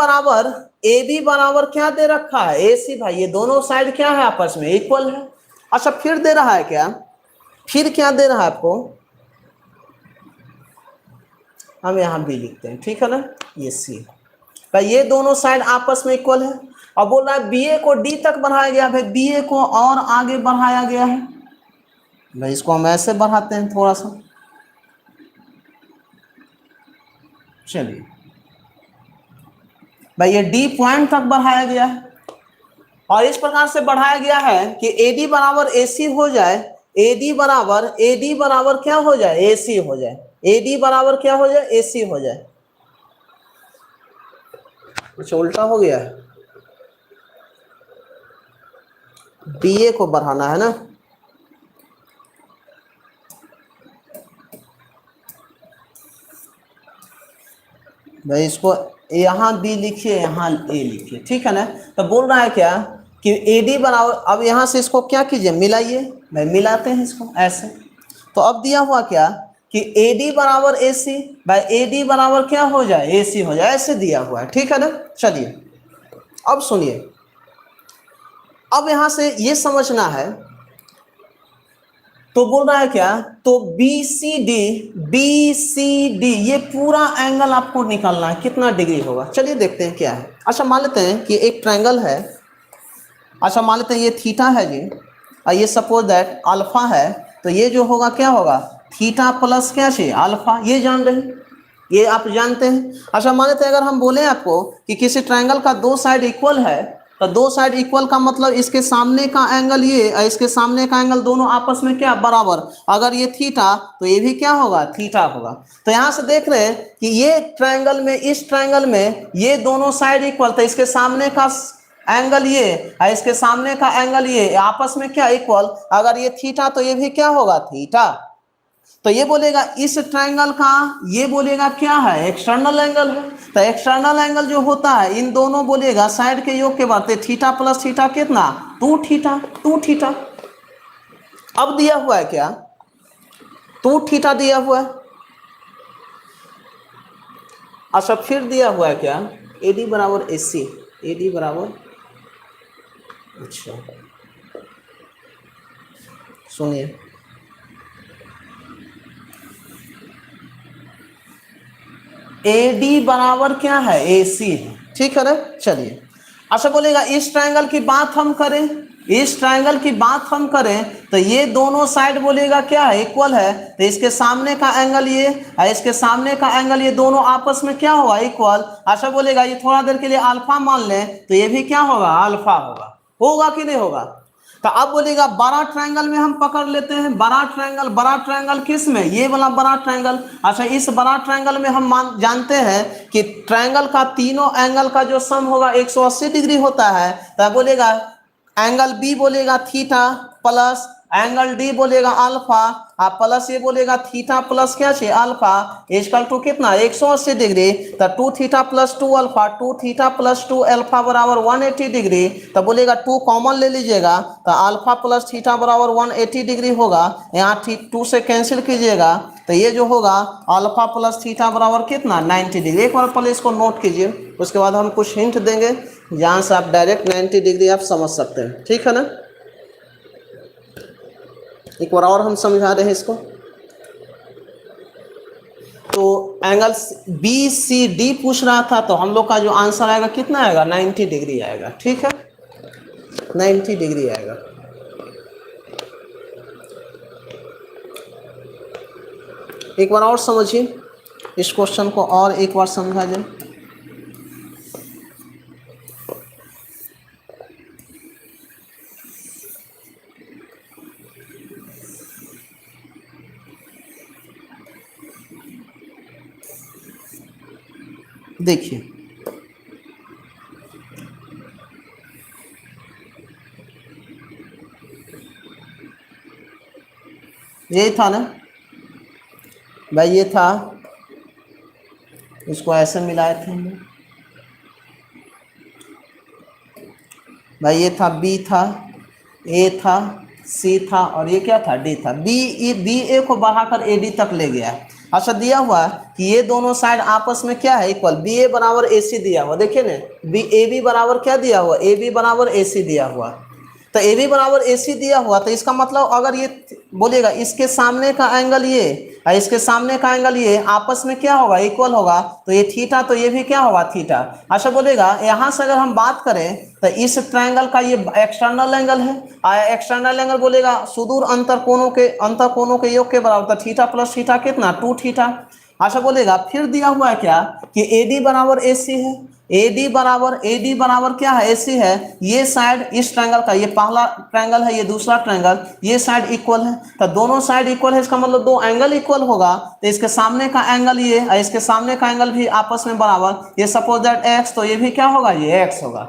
बराबर क्या दे रखा है, AC। भाई ये दोनों साइड क्या है, आपस में इक्वल है। अच्छा फिर दे रहा है क्या, फिर क्या दे रहा है आपको, हम यहाँ B लिखते हैं, ठीक है ना, ये C। भाई ये दोनों साइड आपस में इक्वल है। अब बोल रहा है BA को D तक बढ़ाया गया, भाई BA को और आगे बढ़ाया गया है। भाई इसको हम ऐसे बढ़ाते हैं थोड़ा सा, चलिए भाई ये D पॉइंट तक बढ़ाया गया है, और इस प्रकार से बढ़ाया गया है कि AD बराबर AC हो जाए, AD बराबर क्या हो जाए, AC हो जाए, AD बराबर क्या हो जाए, AC हो जाए। कुछ उल्टा हो गया है, BA को बढ़ाना है ना, भाई इसको यहाँ B लिखिए, यहाँ A लिखिए, ठीक है ना। तो बोल रहा है क्या कि AD बराबर, अब यहाँ से इसको क्या कीजिए, मिलाइए। भाई मिलाते हैं इसको ऐसे। तो अब दिया हुआ क्या कि AD बराबर AC, भाई AD बराबर क्या हो जाए, AC हो जाए, ऐसे दिया हुआ है, ठीक है ना। चलिए अब सुनिए, अब यहाँ से ये समझना है। तो बोल रहा है क्या, तो BCD ये पूरा एंगल आपको निकालना है, कितना डिग्री होगा। चलिए देखते हैं क्या है। अच्छा मान लेते हैं कि एक ट्रायंगल है, अच्छा मान लेते हैं ये थीटा है जी, और ये सपोज दैट अल्फा है, तो ये जो होगा क्या होगा, थीटा प्लस क्या चाहिए अल्फा, ये जान रहे हैं, ये आप जानते हैं। अच्छा माने तो अगर हम बोले आपको कि किसी ट्रायंगल का दो साइड इक्वल है, तो दो साइड इक्वल का मतलब इसके सामने का एंगल ये और इसके सामने का एंगल दोनों आपस में क्या बराबर, अगर ये थीटा तो ये भी क्या होगा थीटा होगा। तो यहां से देख रहे हैं कि ये ट्रायंगल में, इस ट्रायंगल में ये दोनों साइड इक्वल, तो इसके सामने का एंगल ये और इसके सामने का एंगल ये आपस में क्या इक्वल, अगर ये थीटा तो ये भी क्या होगा थीटा। तो ये बोलेगा इस ट्रायंगल का, ये बोलेगा क्या है एक्सटर्नल एंगल है। तो एक्सटर्नल एंगल जो होता है इन दोनों बोलेगा साइड के योग के बात, थीटा प्लस थीटा कितना 2 थीटा, 2 थीटा। अब दिया हुआ है क्या 2 थीटा दिया हुआ है। अच्छा फिर दिया हुआ है क्या AD बराबर AC, AD बराबर, अच्छा सुनिए AD बराबर क्या है AC है, ठीक है ना। चलिए अच्छा बोलेगा इस ट्रायंगल की बात हम करें, इस ट्रायंगल की बात हम करें तो ये दोनों साइड बोलेगा क्या है इक्वल है, तो इसके सामने का एंगल ये और इसके सामने का एंगल ये दोनों आपस में क्या होगा इक्वल। अच्छा बोलेगा ये थोड़ा देर के लिए अल्फा मान लें तो ये भी क्या होगा अल्फा होगा, होगा कि नहीं होगा। तो अब बोलेगा बड़ा ट्रायंगल में हम पकड़ लेते हैं, बड़ा ट्रायंगल, बड़ा ट्रायंगल किस में, ये वाला बड़ा ट्रायंगल। अच्छा इस बड़ा ट्रायंगल में हम जानते हैं कि ट्रायंगल का तीनों एंगल का जो सम होगा 180 डिग्री होता है। तो बोलेगा एंगल बी बोलेगा थीटा प्लस एंगल डी बोलेगा अल्फा प्लस ये बोलेगा थीटा प्लस क्या चाहिए अल्फा इक्वल टू कितना 180 डिग्री। तो 2 theta plus 2 alpha, 2 theta plus 2 alpha बराबर 180 डिग्री। तो बोलेगा 2 कॉमन ले लीजिएगा तो अल्फा प्लस थीटा बराबर 180 डिग्री होगा, यहाँ 2 से कैंसिल कीजिएगा तो ये जो होगा अल्फा प्लस थीटा बराबर कितना 90 डिग्री। एक बार पहले इसको नोट कीजिए, उसके बाद हम कुछ हिंट देंगे जहाँ से आप डायरेक्ट 90 डिग्री आप समझ सकते हैं, ठीक है ना। एक बार और हम समझा रहे हैं इसको। तो एंगल BCD पूछ रहा था तो हम लोग का जो आंसर आएगा कितना आएगा 90 डिग्री आएगा, ठीक है 90 डिग्री आएगा। एक बार और समझिए इस क्वेश्चन को, और एक बार समझा जाए। देखिए यही था ना भाई, ये था, इसको ऐसे मिलाए थे हम भाई, ये था B था, A था, C था और ये क्या था D था। BA को बढ़ाकर AD तक ले गया। अच्छा दिया हुआ कि ये दोनों साइड आपस में क्या है इक्वल, BA बराबर AC दिया हुआ, देखिए ना AB बराबर क्या दिया हुआ AB बराबर AC दिया हुआ। तो AB बराबर AC दिया हुआ तो इसका मतलब अगर ये बोलेगा इसके सामने का एंगल ये और इसके सामने का एंगल ये आपस में क्या होगा इक्वल होगा, तो ये थीटा तो ये भी क्या होगा थीटा। अच्छा बोलेगा यहाँ से अगर हम बात करें तो इस ट्रायंगल का ये एक्सटर्नल एंगल है और एक्सटर्नल एंगल बोलेगा सुदूर अंतर कोणों के योग के बराबर, तो थीटा प्लस थीटा कितना 2 थीटा। अच्छा बोलेगा फिर दिया हुआ है क्या कि AD बराबर AC है, AD बराबर क्या है AC है। ये साइड इस ट्रायंगल का, ये पहला ट्रायंगल है, ये दूसरा ट्रायंगल, ये साइड इक्वल है। तो दोनों साइड इक्वल है इसका मतलब दो एंगल इक्वल होगा, तो इसके सामने का एंगल ये और इसके सामने का एंगल भी आपस में बराबर, ये सपोज दैट x, तो ये भी क्या होगा ये x होगा,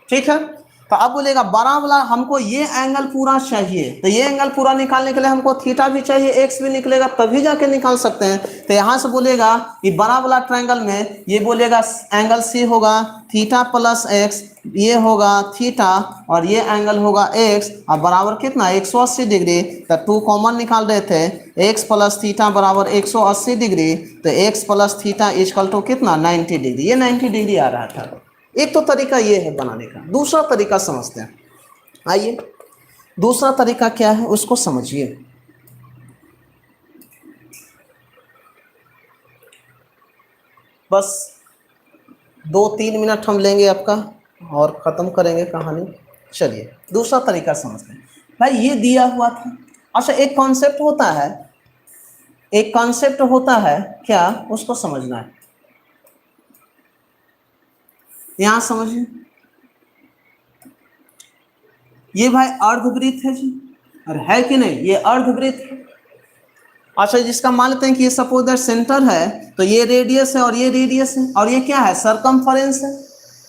ठीक है। तो अब बोलेगा बड़ा वाला हमको ये एंगल पूरा चाहिए, तो ये एंगल पूरा निकालने के लिए हमको थीटा भी चाहिए, एक्स भी निकलेगा तभी जाके निकाल सकते हैं। तो यहाँ से बोलेगा कि बड़ा वाला ट्रायंगल में ये बोलेगा एंगल C होगा थीटा प्लस एक्स, ये होगा थीटा और ये एंगल होगा x और बराबर कितना 180 डिग्री। तो 2 कॉमन निकाल रहे थे, x प्लस थीटा बराबर 180 डिग्री, तो x plus theta equal to कितना 90 डिग्री, ये 90 डिग्री आ रहा था। एक तो तरीका ये है बनाने का, दूसरा तरीका समझते हैं। आइए दूसरा तरीका क्या है उसको समझिए। बस 2-3 मिनट हम लेंगे आपका और ख़त्म करेंगे कहानी। चलिए दूसरा तरीका समझते हैं। भाई ये दिया हुआ था। अच्छा एक कॉन्सेप्ट होता है एक कॉन्सेप्ट होता है क्या, उसको समझना है। यहां समझिए, ये भाई अर्धवृत्त है जी, और है कि नहीं, ये अर्धवृत्त है। अच्छा, जिसका मान लेते हैं कि ये सपोज दैट सेंटर है, तो ये रेडियस है और ये रेडियस है, और ये क्या है, सरकमफरेंस है।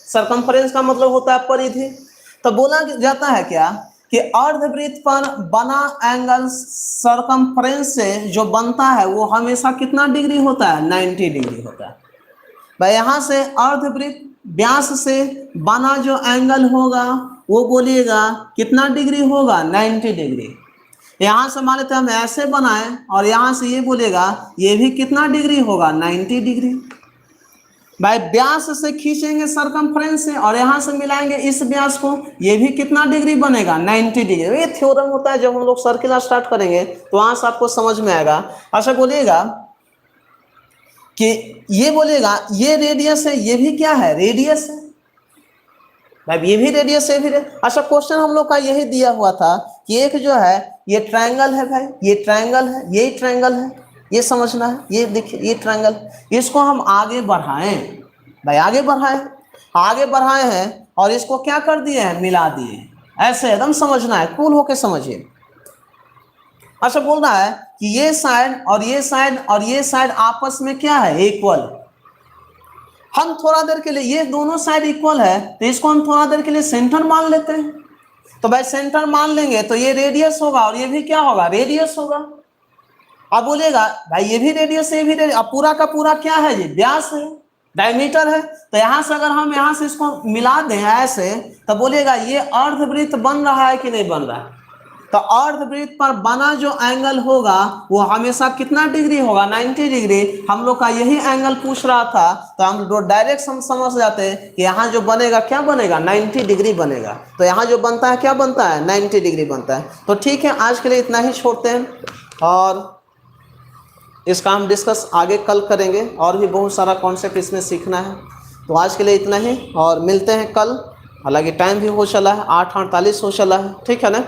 सरकमफरेंस का मतलब होता है परिधि। तो बोला जाता है क्या कि अर्धवृत्त पर बना एंगल सरकमफरेंस से जो बनता है वो हमेशा कितना डिग्री होता है, 90 डिग्री होता है। भाई यहाँ से अर्धवृत्त व्यास से बना जो एंगल होगा वो बोलिएगा कितना डिग्री होगा, 90 डिग्री। यहां से मान लेते हम ऐसे बनाए और यहां से ये बोलेगा ये भी कितना डिग्री होगा, 90 डिग्री। भाई व्यास से खींचेंगे सरकमफ्रेंस से और यहां से मिलाएंगे इस व्यास को, ये भी कितना डिग्री बनेगा, 90 डिग्री। ये थ्योरम होता है, जब हम लोग सर्किल स्टार्ट करेंगे तो वहां से आपको समझ में आएगा। अच्छा बोलिएगा कि ये बोलेगा ये रेडियस है, ये भी क्या है, रेडियस है। भाई ये भी रेडियस है, भी अच्छा क्वेश्चन हम लोग का यही दिया हुआ था कि एक जो है ये ट्रायंगल है भाई, ये ट्रायंगल है, यही ट्रायंगल है, ये समझना है। ये देखिए ये ट्रायंगल, इसको हम आगे बढ़ाएं भाई, आगे बढ़ाए हैं और इसको क्या कर दिए हैं, मिला दिए। ऐसे एकदम समझना है, कूल होके समझिए। अच्छा बोल रहा है कि ये साइड और ये साइड और ये साइड आपस में क्या है, इक्वल। हम थोड़ा देर के लिए, ये दोनों साइड इक्वल है तो इसको हम थोड़ा देर के लिए सेंटर मान लेते हैं। तो भाई सेंटर मान लेंगे तो ये रेडियस होगा और ये भी क्या होगा, रेडियस होगा। अब बोलेगा भाई ये भी रेडियस है, ये भी रेडियस, अब पूरा का पूरा क्या है जी, व्यास है, डायमीटर है। तो यहां से अगर हम यहां से इसको मिला दें ऐसे, तो बोलेगा ये अर्धवृत्त बन रहा है कि नहीं बन रहा है। तो अर्धवृत्त पर बना जो एंगल होगा वो हमेशा कितना डिग्री होगा, 90 डिग्री। हम लोग का यही एंगल पूछ रहा था, तो हम लोग डायरेक्ट समझ जाते हैं कि यहाँ जो बनेगा क्या बनेगा, 90 डिग्री बनेगा। तो यहाँ जो बनता है क्या बनता है, 90 डिग्री बनता है। तो ठीक है, आज के लिए इतना ही छोड़ते हैं और इसका हम डिस्कस आगे कल करेंगे, और भी बहुत सारा कॉन्सेप्ट इसमें सीखना है। तो आज के लिए इतना ही और मिलते हैं कल। हालांकि टाइम भी हो चला है, 8:48 हो चला है, ठीक है ना।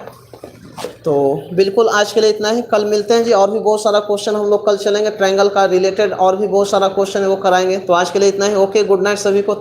तो बिल्कुल आज के लिए इतना ही, कल मिलते हैं जी। और भी बहुत सारा क्वेश्चन हम लोग कल चलेंगे, ट्रायंगल का रिलेटेड और भी बहुत सारा क्वेश्चन है वो कराएंगे। तो आज के लिए इतना ही, ओके, गुड नाइट सभी को।